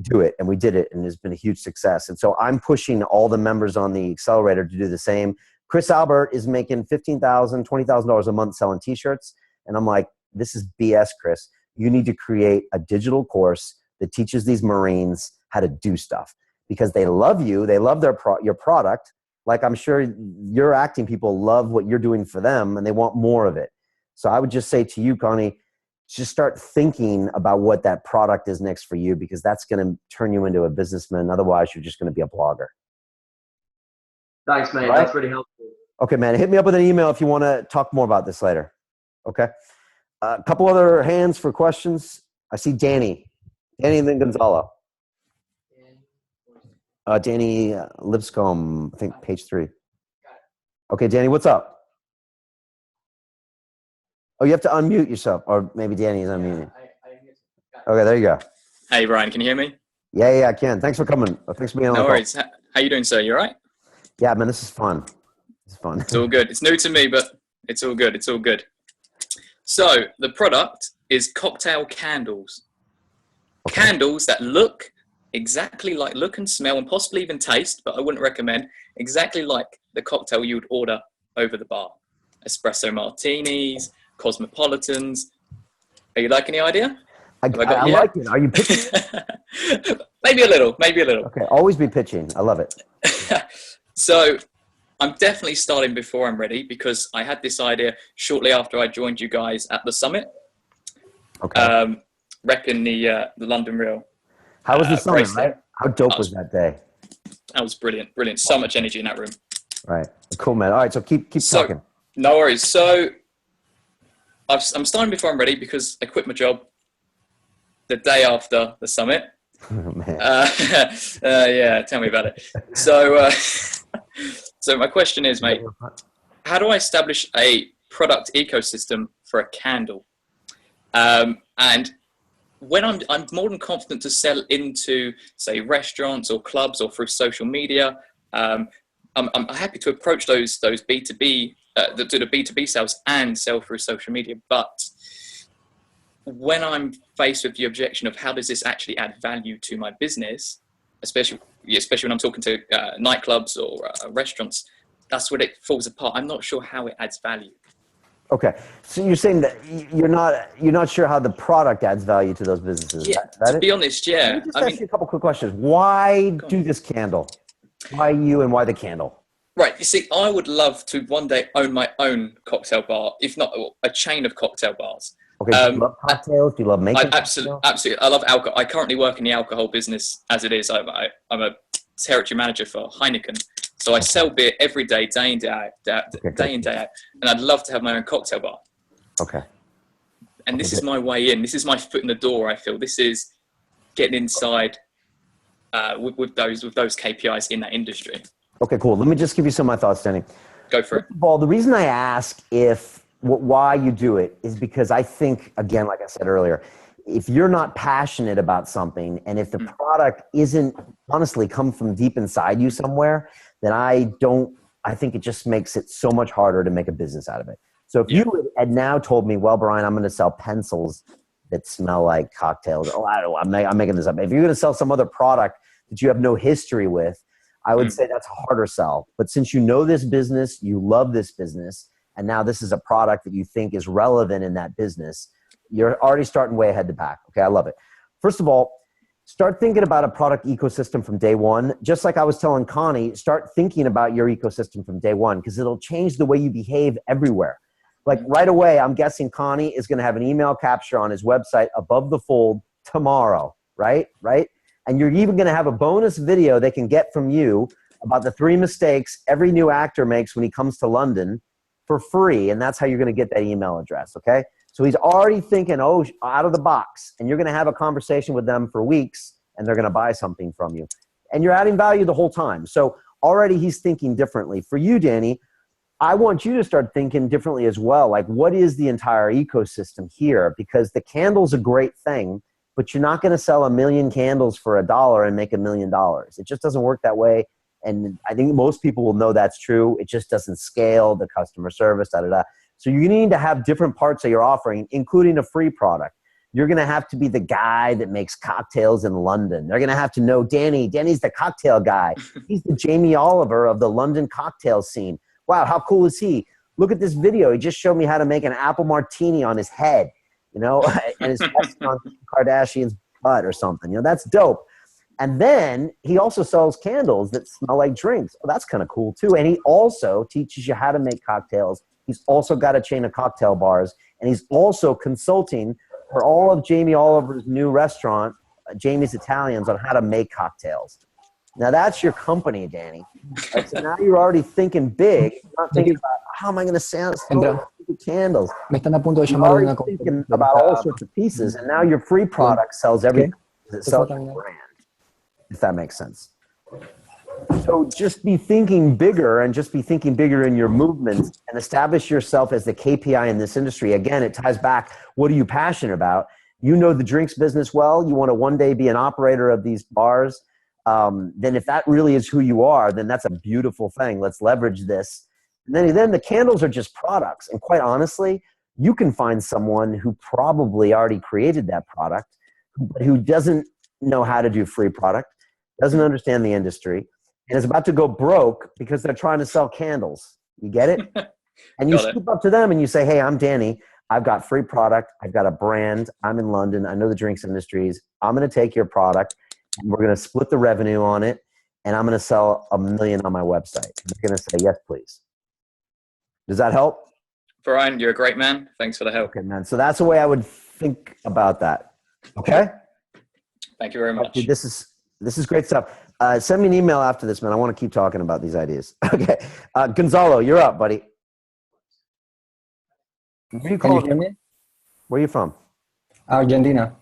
do it. And we did it, and it's been a huge success. And so I'm pushing all the members on the Accelerator to do the same. Chris Albert is making $15,000, $20,000 a month selling t-shirts. And I'm like, this is BS, Chris. You need to create a digital course that teaches these Marines how to do stuff, because they love you. They love your product. Like, I'm sure your acting people love what you're doing for them, and they want more of it. So I would just say to you, Connie, just start thinking about what that product is next for you, because that's going to turn you into a businessman. Otherwise, you're just going to be a blogger. Thanks, mate. Right? That's really helpful. Okay, man. Hit me up with an email if you want to talk more about this later. Okay. A couple other hands for questions. I see Danny and then Gonzalo. Danny Lipscomb, I think page 3. Okay, Danny, what's up? Oh, you have to unmute yourself, or maybe Danny is unmuting. Okay, there you go. Hey, Brian, can you hear me? Yeah, I can. Thanks for coming. Thanks for being on the No call. worries. How you doing, sir? You all right? Yeah, man, this is fun. It's fun. It's all good. It's new to me, but it's all good. It's all good. So the product is cocktail candles. Okay. Candles that look and smell and possibly even taste, but I wouldn't recommend, exactly like the cocktail you would order over the bar. Espresso martinis, cosmopolitans. Are you liking the idea? I like it. Are you pitching? Maybe a little. Okay, always be pitching. I love it. So I'm definitely starting before I'm ready, because I had this idea shortly after I joined you guys at the summit. Okay. Repping the London Real. How was the summit, bracelet. right? How dope was that day? That was brilliant. So much energy in that room. Right. Cool, man. All right, so keep talking. No worries. So I'm starting before I'm ready, because I quit my job the day after the summit. Oh, man. Yeah, tell me about it. So, so my question is, mate, how do I establish a product ecosystem for a candle? And when I'm more than confident to sell into, say, restaurants or clubs or through social media, I'm happy to approach those B2B, do the B2B sales and sell through social media. But when I'm faced with the objection of how does this actually add value to my business, especially when I'm talking to nightclubs or restaurants, that's when it falls apart. I'm not sure how it adds value. Okay, so you're saying that you're not sure how the product adds value to those businesses. Yeah, to be honest, yeah. Let me just ask you a couple quick questions. Why do this candle? Why you and why the candle? Right, you see, I would love to one day own my own cocktail bar, if not a chain of cocktail bars. Okay, do you love cocktails? Do you love making absolutely. I love alcohol. I currently work in the alcohol business as it is. I'm a territory manager for Heineken. So I sell beer every day, day in, day out, day in, day out. And I'd love to have my own cocktail bar. Okay. And this is my way in. This is my foot in the door, I feel. This is getting inside with those KPIs in that industry. Okay, cool. Let me just give you some of my thoughts, Danny. Go for it. First of all, the reason I ask why you do it is because I think, again, like I said earlier, if you're not passionate about something and if the product isn't honestly come from deep inside you somewhere, then I think it just makes it so much harder to make a business out of it. So if you had now told me, well, Brian, I'm going to sell pencils that smell like cocktails. Oh, I don't know. I'm making this up. If you're going to sell some other product that you have no history with, I would say that's a harder sell. But since you know this business, you love this business, and now this is a product that you think is relevant in that business, You're already starting way ahead to back. Okay, I love it. First of all, start thinking about a product ecosystem from day one. Just like I was telling Connie, start thinking about your ecosystem from day one because it'll change the way you behave everywhere. Like right away, I'm guessing Connie is going to have an email capture on his website above the fold tomorrow, right? Right? And you're even going to have a bonus video they can get from you about the 3 mistakes every new actor makes when he comes to London for free. And that's how you're going to get that email address, okay? So he's already thinking, oh, out of the box. And you're going to have a conversation with them for weeks, and they're going to buy something from you. And you're adding value the whole time. So already he's thinking differently. For you, Danny, I want you to start thinking differently as well. Like, what is the entire ecosystem here? Because the candle's a great thing, but you're not going to sell 1 million candles for $1 and make $1 million. It just doesn't work that way. And I think most people will know that's true. It just doesn't scale, the customer service, da-da-da. So you need to have different parts of your offering, including a free product. You're going to have to be the guy that makes cocktails in London. They're going to have to know Danny. Danny's the cocktail guy. He's the Jamie Oliver of the London cocktail scene. Wow, how cool is he? Look at this video. He just showed me how to make an apple martini on his head, you know, and his on Kardashian's butt or something. You know, that's dope. And then he also sells candles that smell like drinks. Oh, that's kind of cool too. And he also teaches you how to make cocktails. He's also got a chain of cocktail bars, and he's also consulting for all of Jamie Oliver's new restaurant, Jamie's Italians, on how to make cocktails. Now that's your company, Danny. Right, so now you're already thinking big. You're not thinking about how am I going to sell candles. Me están a punto de You're llamar de already una thinking about all sorts of pieces, and now your free product sells everything. It sells your brand, if that makes sense. So just be thinking bigger and just be thinking bigger in your movements and establish yourself as the KPI in this industry. Again, it ties back. What are you passionate about? You know the drinks business well. You want to one day be an operator of these bars. Then if that really is who you are, then that's a beautiful thing. Let's leverage this. And then the candles are just products. And quite honestly, you can find someone who probably already created that product, but who doesn't know how to do free product, doesn't understand the industry, and is about to go broke because they're trying to sell candles. You get it? And you scoop up to them and you say, hey, I'm Danny. I've got free product. I've got a brand. I'm in London. I know the drinks industries. I'm going to take your product and we're going to split the revenue on it. And I'm going to sell 1 million on my website. And they're going to say, yes, please. Does that help? Brian, you're a great man. Thanks for the help. Okay, man. So that's the way I would think about that. Okay? Thank you very much. Dude, this is great stuff. Send me an email after this, man. I want to keep talking about these ideas. Okay. Gonzalo, you're up, buddy. Can you hear me? Where are you from? Argentina.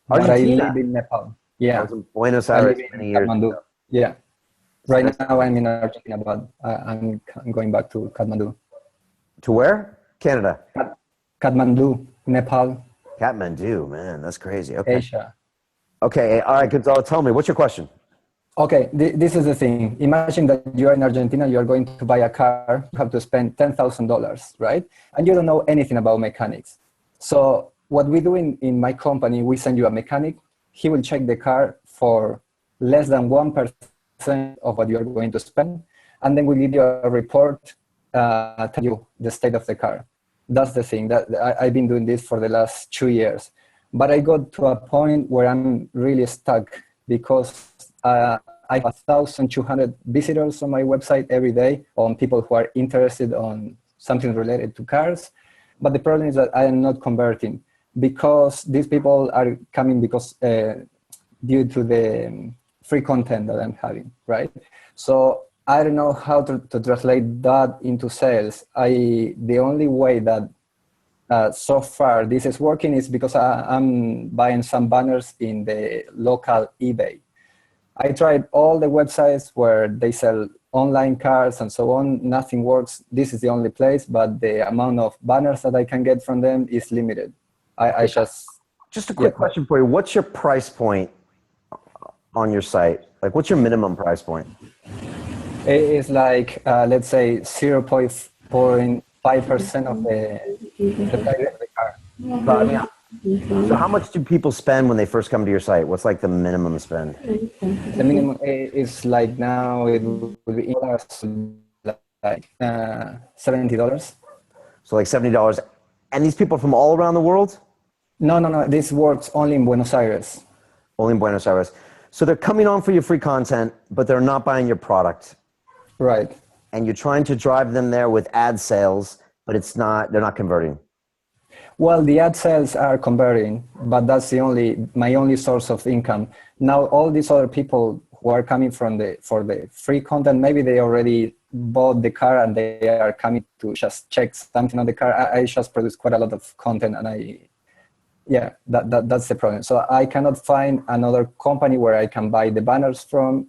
But I Argentina? live in Nepal. Yeah. I was in Buenos I Aires live in many years Kathmandu. ago. Yeah. Right now I'm in Argentina, but I'm going back to Kathmandu. To where? Canada. Kathmandu, Nepal, Kathmandu, man. That's crazy. Okay. Asia. Okay. All right, Gonzalo, tell me. What's your question? Okay, this is the thing. Imagine that you are in Argentina, you are going to buy a car, you have to spend $10,000, right? And you don't know anything about mechanics. So what we do in my company, we send you a mechanic. He will check the car for less than 1% of what you are going to spend. And then we give you a report, tell you the state of the car. That's the thing. That I've been doing this for the last 2 years. But I got to a point where I'm really stuck because I have 1,200 visitors on my website every day on people who are interested on something related to cars. But the problem is that I am not converting because these people are coming because due to the free content that I'm having, right? So I don't know how to translate that into sales. The only way that so far this is working is because I'm buying some banners in the local eBay. I tried all the websites where they sell online cars and so on. Nothing works. This is the only place, but the amount of banners that I can get from them is limited. I just a quick question for you. What's your price point on your site? Like, what's your minimum price point? It is like, let's say 0.5% of the price of the car. But, I mean, so how much do people spend when they first come to your site? What's like the minimum spend? The minimum is like now it will be like $70. So like $70. And these people from all around the world? No. This works only in Buenos Aires. Only in Buenos Aires. So they're coming on for your free content, but they're not buying your product. Right. And you're trying to drive them there with ad sales, but they're not converting. Well, the ad sales are converting, but that's my only source of income. Now, all these other people who are coming for the free content, maybe they already bought the car and they are coming to just check something on the car. I just produce quite a lot of content, and that's the problem. So I cannot find another company where I can buy the banners from,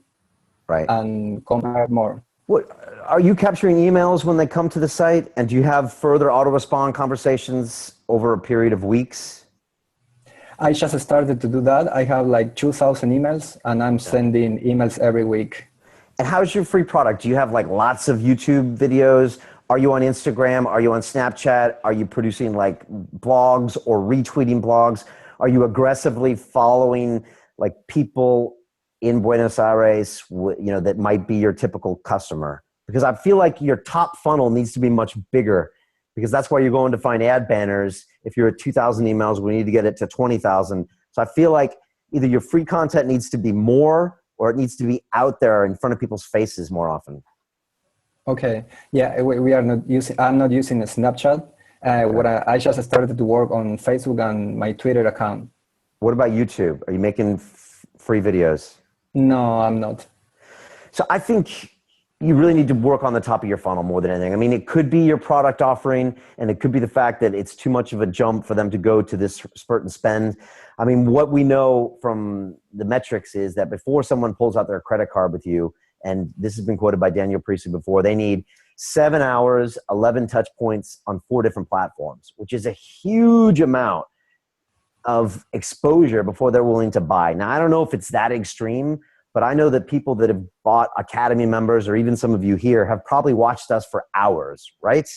right, and convert more. What are you capturing emails when they come to the site? And do you have further auto-respond conversations over a period of weeks? I just started to do that. I have like 2,000 emails, and I'm sending emails every week. And how's your free product? Do you have like lots of YouTube videos? Are you on Instagram? Are you on Snapchat? Are you producing like blogs or retweeting blogs? Are you aggressively following like people in Buenos Aires, that might be your typical customer? Because I feel like your top funnel needs to be much bigger, because that's why you're going to find ad banners. If you're at 2,000 emails, we need to get it to 20,000. So I feel like either your free content needs to be more, or it needs to be out there in front of people's faces more often. Okay. Yeah, we are not using. I'm not using a Snapchat. I just started to work on Facebook and my Twitter account. What about YouTube? Are you making free videos? No, I'm not. So I think you really need to work on the top of your funnel more than anything. I mean, it could be your product offering, and it could be the fact that it's too much of a jump for them to go to this spurt and spend. I mean, what we know from the metrics is that before someone pulls out their credit card with you, and this has been quoted by Daniel Priestley before, they need 7 hours, 11 touch points on 4 different platforms, which is a huge amount of exposure before they're willing to buy. Now, I don't know if it's that extreme, but I know that people that have bought Academy members, or even some of you here, have probably watched us for hours, right?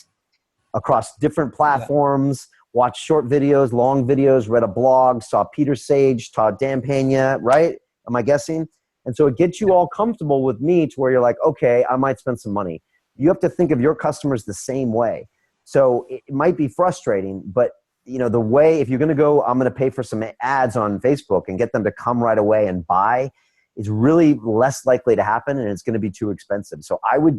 Across different platforms, watched short videos, long videos, read a blog, saw Peter Sage, saw Dan Pena, right? Am I guessing? And so it gets you all comfortable with me to where you're like, okay, I might spend some money. You have to think of your customers the same way. So it might be frustrating, but the way, if you're going to go, I'm going to pay for some ads on Facebook and get them to come right away and buy, is really less likely to happen, and it's going to be too expensive. So I would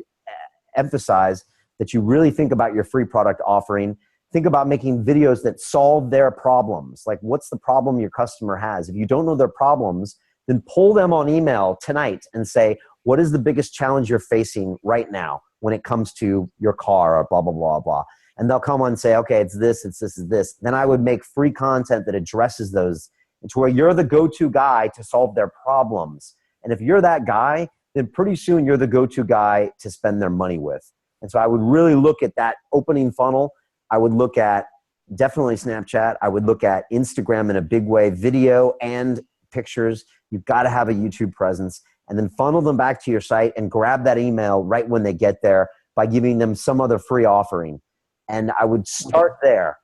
emphasize that you really think about your free product offering. Think about making videos that solve their problems. Like, what's the problem your customer has? If you don't know their problems, then pull them on email tonight and say, what is the biggest challenge you're facing right now when it comes to your car, or blah, blah, blah, blah. And they'll come on and say, okay, it's this, it's this, it's this. Then I would make free content that addresses those, to where you're the go-to guy to solve their problems. And if you're that guy, then pretty soon you're the go-to guy to spend their money with. And so I would really look at that opening funnel. I would look at definitely Snapchat. I would look at Instagram in a big way, video and pictures. You've got to have a YouTube presence, and then funnel them back to your site and grab that email right when they get there by giving them some other free offering. And I would start there.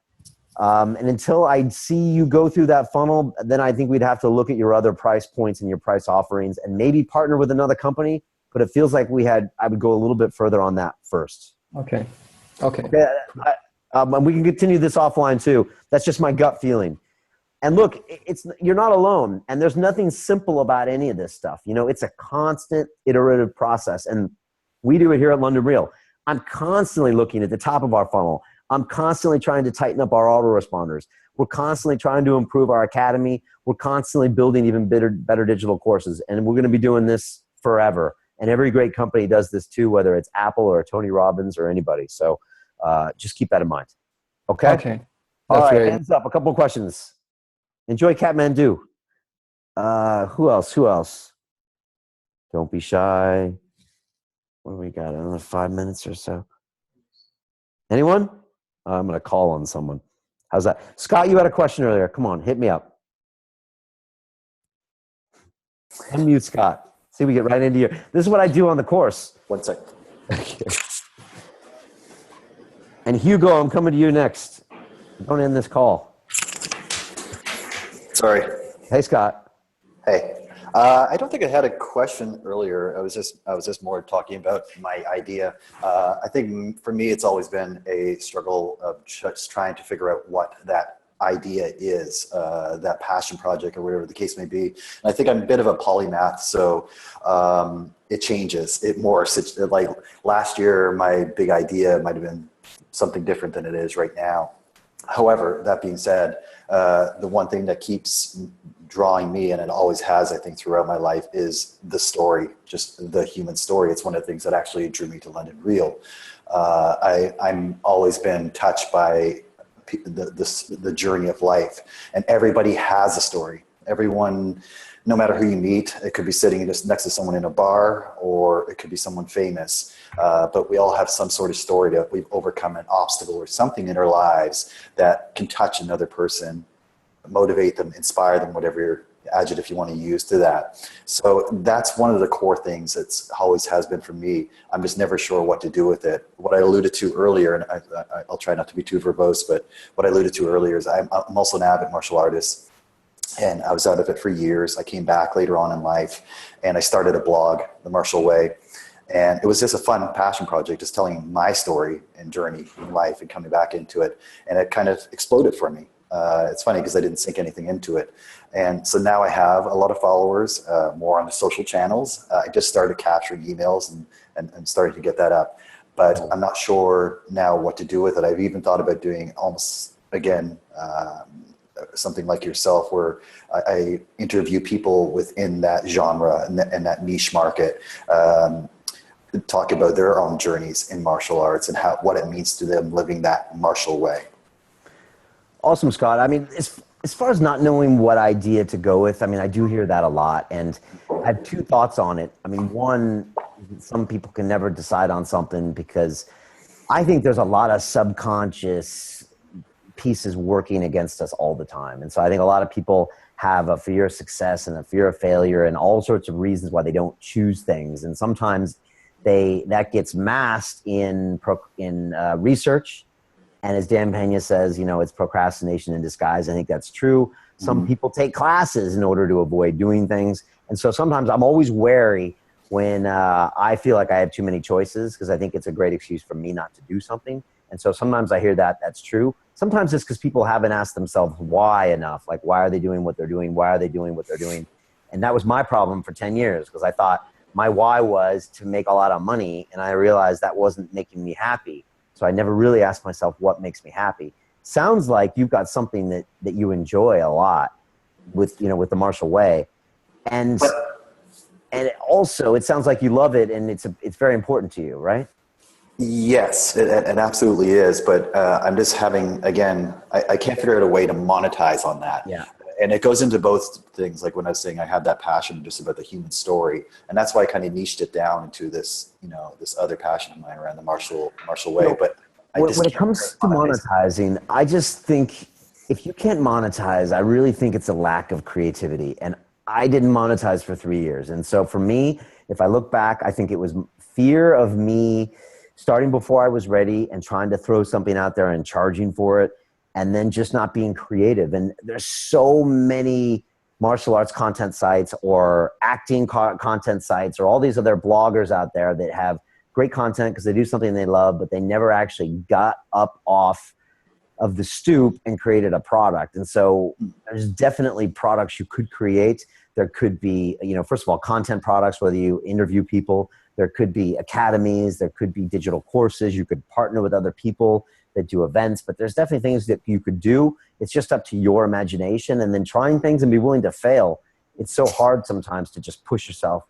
And until I see you go through that funnel, then I think we'd have to look at your other price points and your price offerings and maybe partner with another company. But it feels like I would go a little bit further on that first. Okay. And we can continue this offline too. That's just my gut feeling. And look, you're not alone, and there's nothing simple about any of this stuff. It's a constant iterative process, and we do it here at London Real. I'm constantly looking at the top of our funnel. I'm constantly trying to tighten up our autoresponders. We're constantly trying to improve our academy. We're constantly building even better digital courses, and we're going to be doing this forever. And every great company does this too, whether it's Apple or Tony Robbins or anybody. So just keep that in mind. Okay? Okay. All right, great. hands up. A couple of questions. Enjoy Kathmandu. Who else? Don't be shy. What do we got? Another 5 minutes or so. Anyone? I'm going to call on someone. How's that? Scott, you had a question earlier. Come on, hit me up. Unmute Scott. See, we get right into your. This is what I do on the course. 1 sec. Okay. And Hugo, I'm coming to you next. Don't end this call. Sorry. Hey, Scott. Hey. I don't think I had a question earlier. I was just more talking about my idea. I think for me, it's always been a struggle of just trying to figure out what that idea is, that passion project or whatever the case may be. And I think I'm a bit of a polymath, so it changes, it morphs. It's like last year, my big idea might have been something different than it is right now. However, that being said, the one thing that keeps drawing me, and it always has, I think, throughout my life, is the story, just the human story. It's one of the things that actually drew me to London Real. I'm always been touched by the journey of life, and everybody has a story. Everyone, no matter who you meet, it could be sitting just next to someone in a bar, or it could be someone famous. But we all have some sort of story that we've overcome an obstacle or something in our lives that can touch another person, motivate them, inspire them, whatever adjective you want to use to that. So that's one of the core things that's always has been for me. I'm just never sure what to do with it. What I alluded to earlier, and I'll try not to be too verbose, but what I alluded to earlier is I'm also an avid martial artist, and I was out of it for years. I came back later on in life, and I started a blog, The Martial Way. And it was just a fun passion project, just telling my story and journey in life and coming back into it. And it kind of exploded for me. It's funny because I didn't sink anything into it. And so now I have a lot of followers, more on the social channels. I just started capturing emails and starting to get that up. But I'm not sure now what to do with it. I've even thought about doing almost, again, something like yourself, where I interview people within that genre and that niche market, talk about their own journeys in martial arts and what it means to them living that martial way. Awesome, Scott. I mean, as far as not knowing what idea to go with, I mean, I do hear that a lot, and I have two thoughts on it. I mean, one, some people can never decide on something because I think there's a lot of subconscious pieces working against us all the time. And so I think a lot of people have a fear of success and a fear of failure and all sorts of reasons why they don't choose things. And sometimes that gets masked in research. And as Dan Pena says, it's procrastination in disguise. I think that's true. Some people take classes in order to avoid doing things. And so sometimes I'm always wary when I feel like I have too many choices, because I think it's a great excuse for me not to do something. And so sometimes I hear that's true. Sometimes it's because people haven't asked themselves why enough. Like, why are they doing what they're doing? Why are they doing what they're doing? And that was my problem for 10 years, because I thought my why was to make a lot of money. And I realized that wasn't making me happy. So I never really asked myself what makes me happy. Sounds like you've got something that you enjoy a lot with the martial way. And also it sounds like you love it, and it's very important to you, right? Yes, it absolutely is. But I'm just having, again, I can't figure out a way to monetize on that. Yeah. And it goes into both things. Like when I was saying I had that passion just about the human story. And that's why I kind of niched it down into this, this other passion of mine around the martial way. But when it comes to monetizing, I just think if you can't monetize, I really think it's a lack of creativity. And I didn't monetize for 3 years. And so for me, if I look back, I think it was fear of me starting before I was ready and trying to throw something out there and charging for it, and then just not being creative. And there's so many martial arts content sites or acting content sites or all these other bloggers out there that have great content because they do something they love, but they never actually got up off of the stoop and created a product. And so there's definitely products you could create. There could be, first of all, content products, whether you interview people. There could be academies. There could be digital courses. You could partner with other people that do events, but there's definitely things that you could do. It's just up to your imagination, and then trying things and be willing to fail. It's so hard sometimes to just push yourself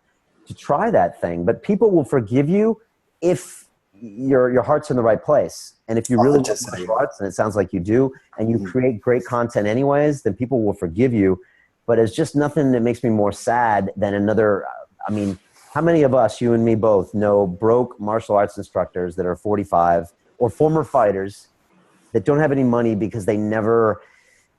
to try that thing, but people will forgive you if your heart's in the right place. And if you really love martial arts, and it sounds like you do, and you create great content anyways, then people will forgive you. But it's just nothing that makes me more sad than another. I mean, how many of us, you and me both, know broke martial arts instructors that are 45 or former fighters that don't have any money because they never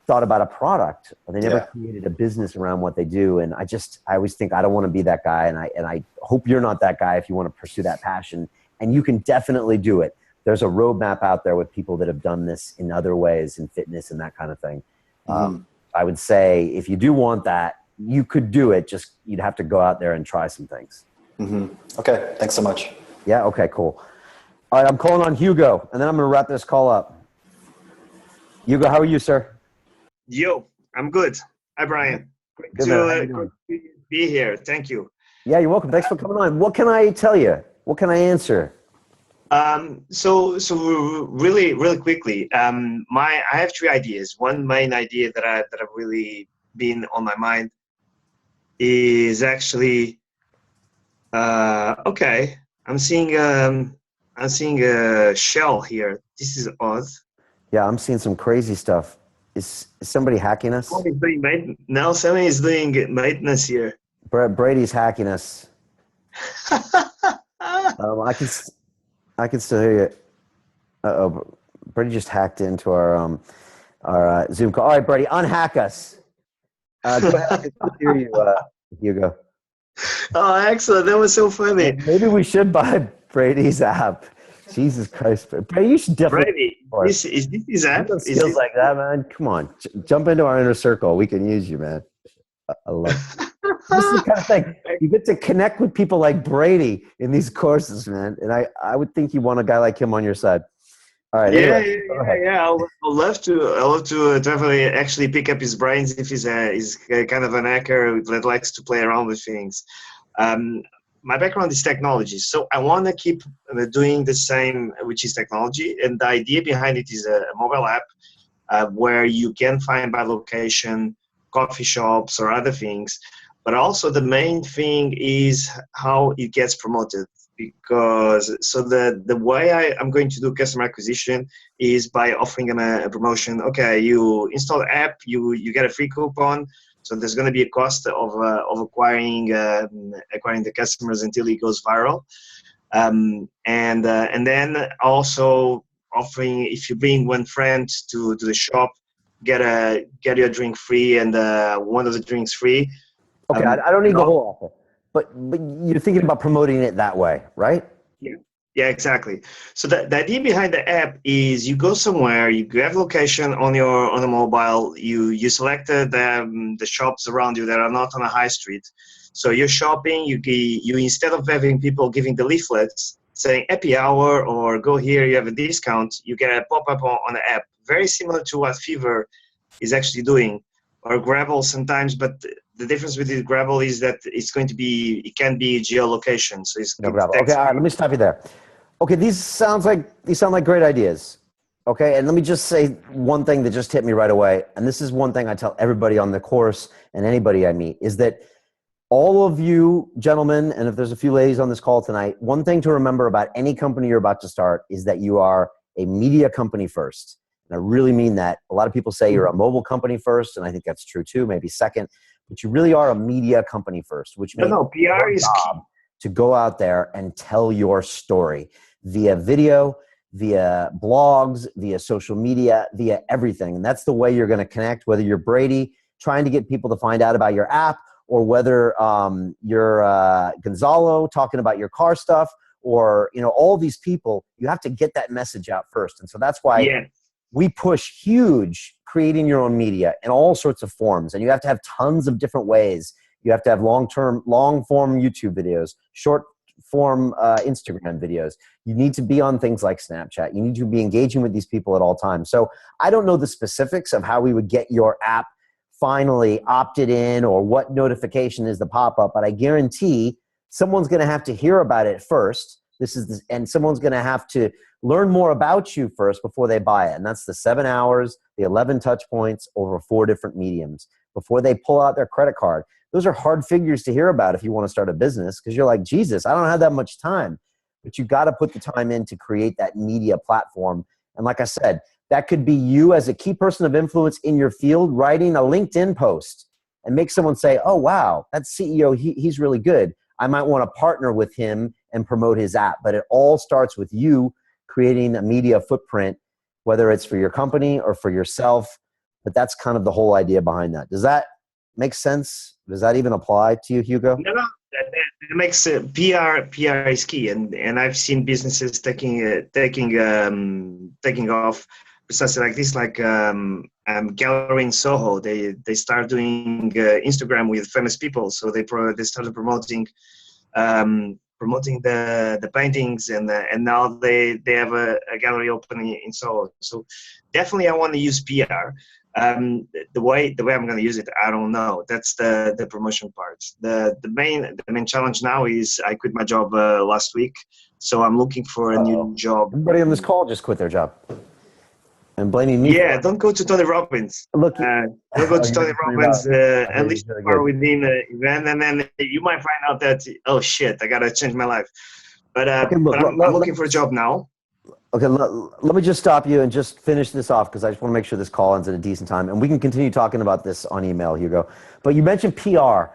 thought about a product, or they never created a business around what they do. And I always think I don't want to be that guy. And I hope you're not that guy if you want to pursue that passion. And you can definitely do it. There's a roadmap out there with people that have done this in other ways, in fitness and that kind of thing. I would say if you do want that, you could do it. Just you'd have to go out there and try some things. Okay. Thanks so much. Yeah. Okay, cool. All right. I'm calling on Hugo, and then I'm going to wrap this call up. Hugo, how are you, sir? Yo, I'm good. Hi, Brian. Great Good, man. How you to doing? be here. Thank you. Yeah, you're welcome. Thanks for coming on. What can I tell you? What can I answer? So really quickly, I have three ideas. One main idea that I've really been on my mind is actually, okay. I'm seeing a shell here. This is odd. Yeah, I'm seeing some crazy stuff. Is somebody hacking us? Somebody's doing maintenance. Now somebody is doing maintenance here. Brady's hacking us. I can still hear you. Uh-oh, Brady just hacked into our Zoom call. All right, Brady, unhack us. Go ahead. I can still hear you, Hugo. Oh, excellent. That was so funny. Maybe we should buy Brady's app. Jesus Christ, Brady, you should definitely. Brady, is this his app? You got skills like that, man. Come on, jump into our inner circle. We can use you, man. I love it. This is the kind of thing you get to connect with people like Brady in these courses, man. And I would think you want a guy like him on your side. All right. Yeah. I'll love to definitely actually pick up his brains if he's kind of an hacker that likes to play around with things. My background is technology, so I want to keep doing the same, which is technology. And the idea behind it is a mobile app where you can find by location, coffee shops or other things. But also the main thing is how it gets promoted. Because so the way I'm going to do customer acquisition is by offering them a promotion. Okay, you install the app, you get a free coupon. So there's going to be a cost of acquiring the customers until it goes viral, and then also offering, if you bring one friend to the shop, get your drink free and one of the drinks free. Okay, I don't need the whole offer, but you're thinking about promoting it that way, right? Yeah, exactly. So the idea behind the app is you go somewhere, you have location on the mobile, you select the shops around you that are not on a high street. So you're shopping, you instead of having people giving the leaflets saying happy hour or go here, you have a discount, you get a pop-up on the app. Very similar to what Fever is actually doing, or Gravel sometimes, but the difference with the Gravel is that it can be geolocation. So it's No Gravel. Okay, all right, let me stop you there. Okay, these sound like great ideas. Okay, and let me just say one thing that just hit me right away, and this is one thing I tell everybody on the course and anybody I meet, is that all of you gentlemen, and if there's a few ladies on this call tonight, one thing to remember about any company you're about to start is that you are a media company first. And I really mean that. A lot of people say you're a mobile company first, and I think that's true too, maybe second, but you really are a media company first, which means PR is key. To go out there and tell your story via video, via blogs, via social media, via everything. And that's the way you're going to connect, whether you're Brady trying to get people to find out about your app, or whether you're Gonzalo talking about your car stuff, or all these people. You have to get that message out first. And so that's why we push huge creating your own media in all sorts of forms. And you have to have tons of different ways. You have to have long form YouTube videos, short form Instagram videos. You need to be on things like Snapchat. You need to be engaging with these people at all times. So I don't know the specifics of how we would get your app finally opted in or what notification is the pop-up, but I guarantee someone's going to have to hear about it first. And someone's going to have to learn more about you first before they buy it. And that's the 7 hours, the 11 touch points over 4 different mediums before they pull out their credit card. Those are hard figures to hear about if you want to start a business, because you're like, Jesus, I don't have that much time. But you got to put the time in to create that media platform. And like I said, that could be you as a key person of influence in your field writing a LinkedIn post and make someone say, oh, wow, that CEO, he's really good. I might want to partner with him and promote his app. But it all starts with you creating a media footprint, whether it's for your company or for yourself. But that's kind of the whole idea behind that. Does that make sense? Does that even apply to you, Hugo? No, that makes PR is key, and I've seen businesses taking off precisely like this, like Gallery in Soho. They start doing Instagram with famous people, so they started promoting the paintings, and now they have a gallery open in Soho. So definitely I want to use PR. The way I'm going to use it, I don't know. That's the promotion part. The main challenge now is I quit my job last week, so I'm looking for a new job. Everybody on this call just quit their job and blaming me. Yeah, don't go to Tony Robbins. Look, Don't go to Tony Robbins unless you are within the event, and then you might find out that, oh shit, I gotta change my life. But Okay, look, I'm looking for a job now. Okay, let me just stop you and just finish this off because I just want to make sure this call ends at a decent time, and we can continue talking about this on email, Hugo. But you mentioned PR,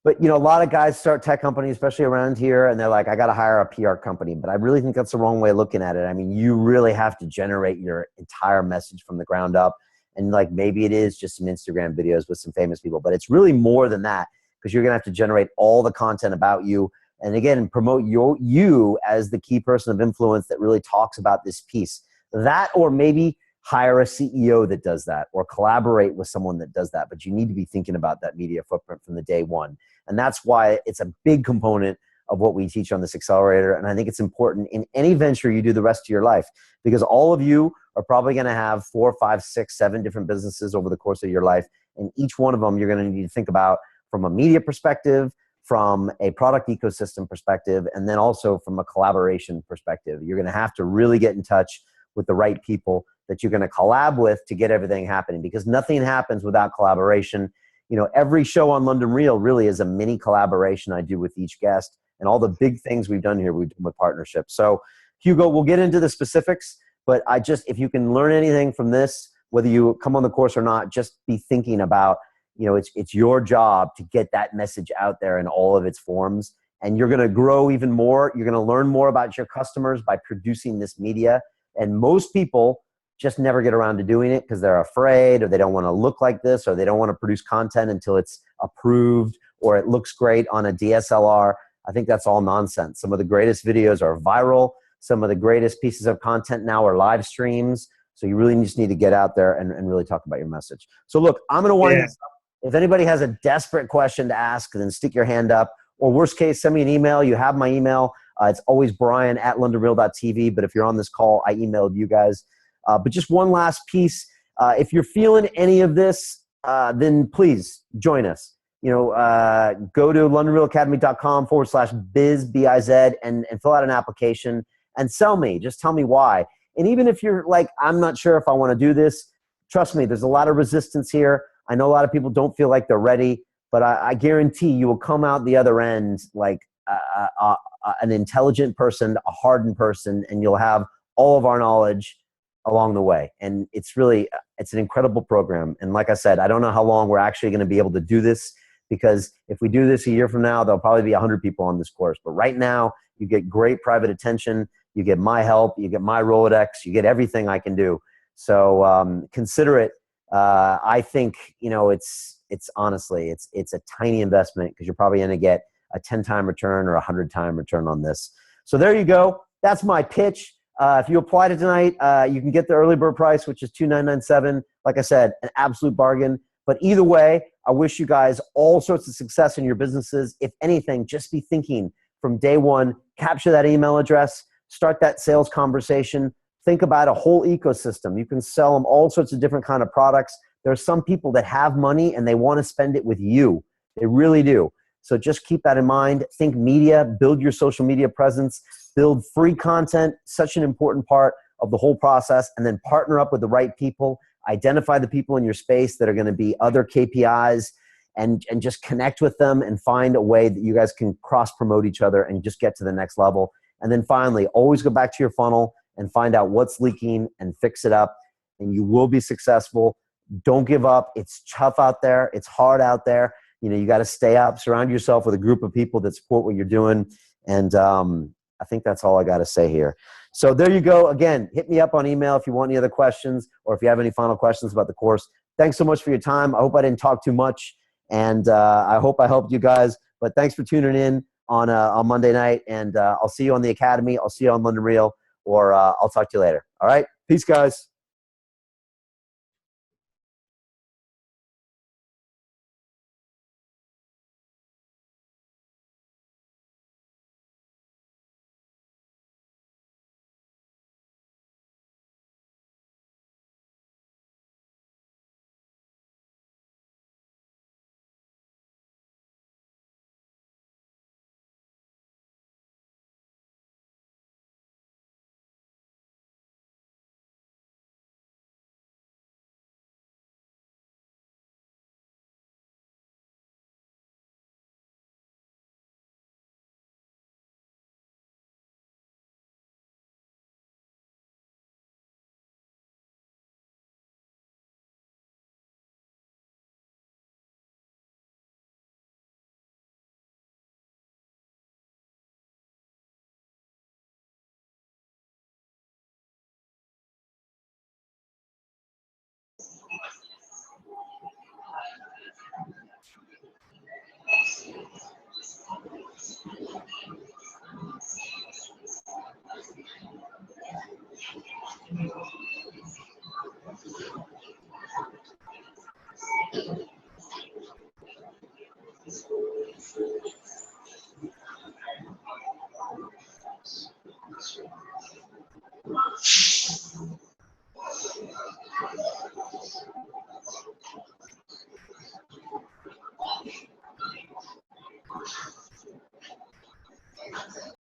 but you know a lot of guys start tech companies, especially around here, and they're like, I got to hire a PR company. But I really think that's the wrong way of looking at it. I mean, you really have to generate your entire message from the ground up, and like maybe it is just some Instagram videos with some famous people, but it's really more than that because you're gonna have to generate all the content about you. And again, promote you as the key person of influence that really talks about this piece. That, or maybe hire a CEO that does that, or collaborate with someone that does that. But you need to be thinking about that media footprint from the day one. And that's why it's a big component of what we teach on this accelerator. And I think it's important in any venture you do the rest of your life, because all of you are probably going to have 4, 5, 6, 7 different businesses over the course of your life. And each one of them you're going to need to think about from a media perspective, from a product ecosystem perspective, and then also from a collaboration perspective. You're gonna have to really get in touch with the right people that you're gonna collab with to get everything happening, because nothing happens without collaboration. You know, every show on London Real really is a mini collaboration I do with each guest, and all the big things we've done here, we've done with partnerships. So Hugo, we'll get into the specifics, but if you can learn anything from this, whether you come on the course or not, just be thinking about, you know, it's your job to get that message out there in all of its forms. And you're going to grow even more. You're going to learn more about your customers by producing this media. And most people just never get around to doing it because they're afraid, or they don't want to look like this, or they don't want to produce content until it's approved or it looks great on a DSLR. I think that's all nonsense. Some of the greatest videos are viral. Some of the greatest pieces of content now are live streams. So you really just need to get out there and really talk about your message. So look, I'm going to wind this up. If anybody has a desperate question to ask, then stick your hand up. Or worst case, send me an email. You have my email. It's always brian@londonreal.tv. But if you're on this call, I emailed you guys. But just one last piece. If you're feeling any of this, then please join us. You know, go to londonrealacademy.com/biz, B-I-Z, and fill out an application and sell me. Just tell me why. And even if you're like, I'm not sure if I want to do this, trust me, there's a lot of resistance here. I know a lot of people don't feel like they're ready, but I guarantee you will come out the other end like an intelligent person, a hardened person, and you'll have all of our knowledge along the way. And it's an incredible program. And like I said, I don't know how long we're actually going to be able to do this, because if we do this a year from now, there'll probably be 100 people on this course. But right now, you get great private attention. You get my help. You get my Rolodex. You get everything I can do. So consider it. I think, you know, it's honestly, it's a tiny investment, because you're probably going to get a 10-time return or a 100-time return on this. So there you go. That's my pitch. If you apply to tonight, you can get the early bird price, which is $2,997. Like I said, an absolute bargain. But either way, I wish you guys all sorts of success in your businesses. If anything, just be thinking from day one, capture that email address, start that sales conversation. Think about a whole ecosystem. You can sell them all sorts of different kind of products. There are some people that have money and they want to spend it with you. They really do. So just keep that in mind. Think media, build your social media presence, build free content, such an important part of the whole process, and then partner up with the right people. Identify the people in your space that are going to be other KPIs, and just connect with them and find a way that you guys can cross-promote each other and just get to the next level. And then finally, always go back to your funnel and find out what's leaking and fix it up, and you will be successful. Don't give up. It's tough out there. It's hard out there. You know, you got to stay up, surround yourself with a group of people that support what you're doing. And I think that's all I got to say here. So there you go. Again, hit me up on email if you want any other questions, or if you have any final questions about the course. Thanks so much for your time. I hope I didn't talk too much, and I hope I helped you guys. But thanks for tuning in on Monday night, and I'll see you on the Academy. I'll see you on London Real, or I'll talk to you later. All right? Peace, guys.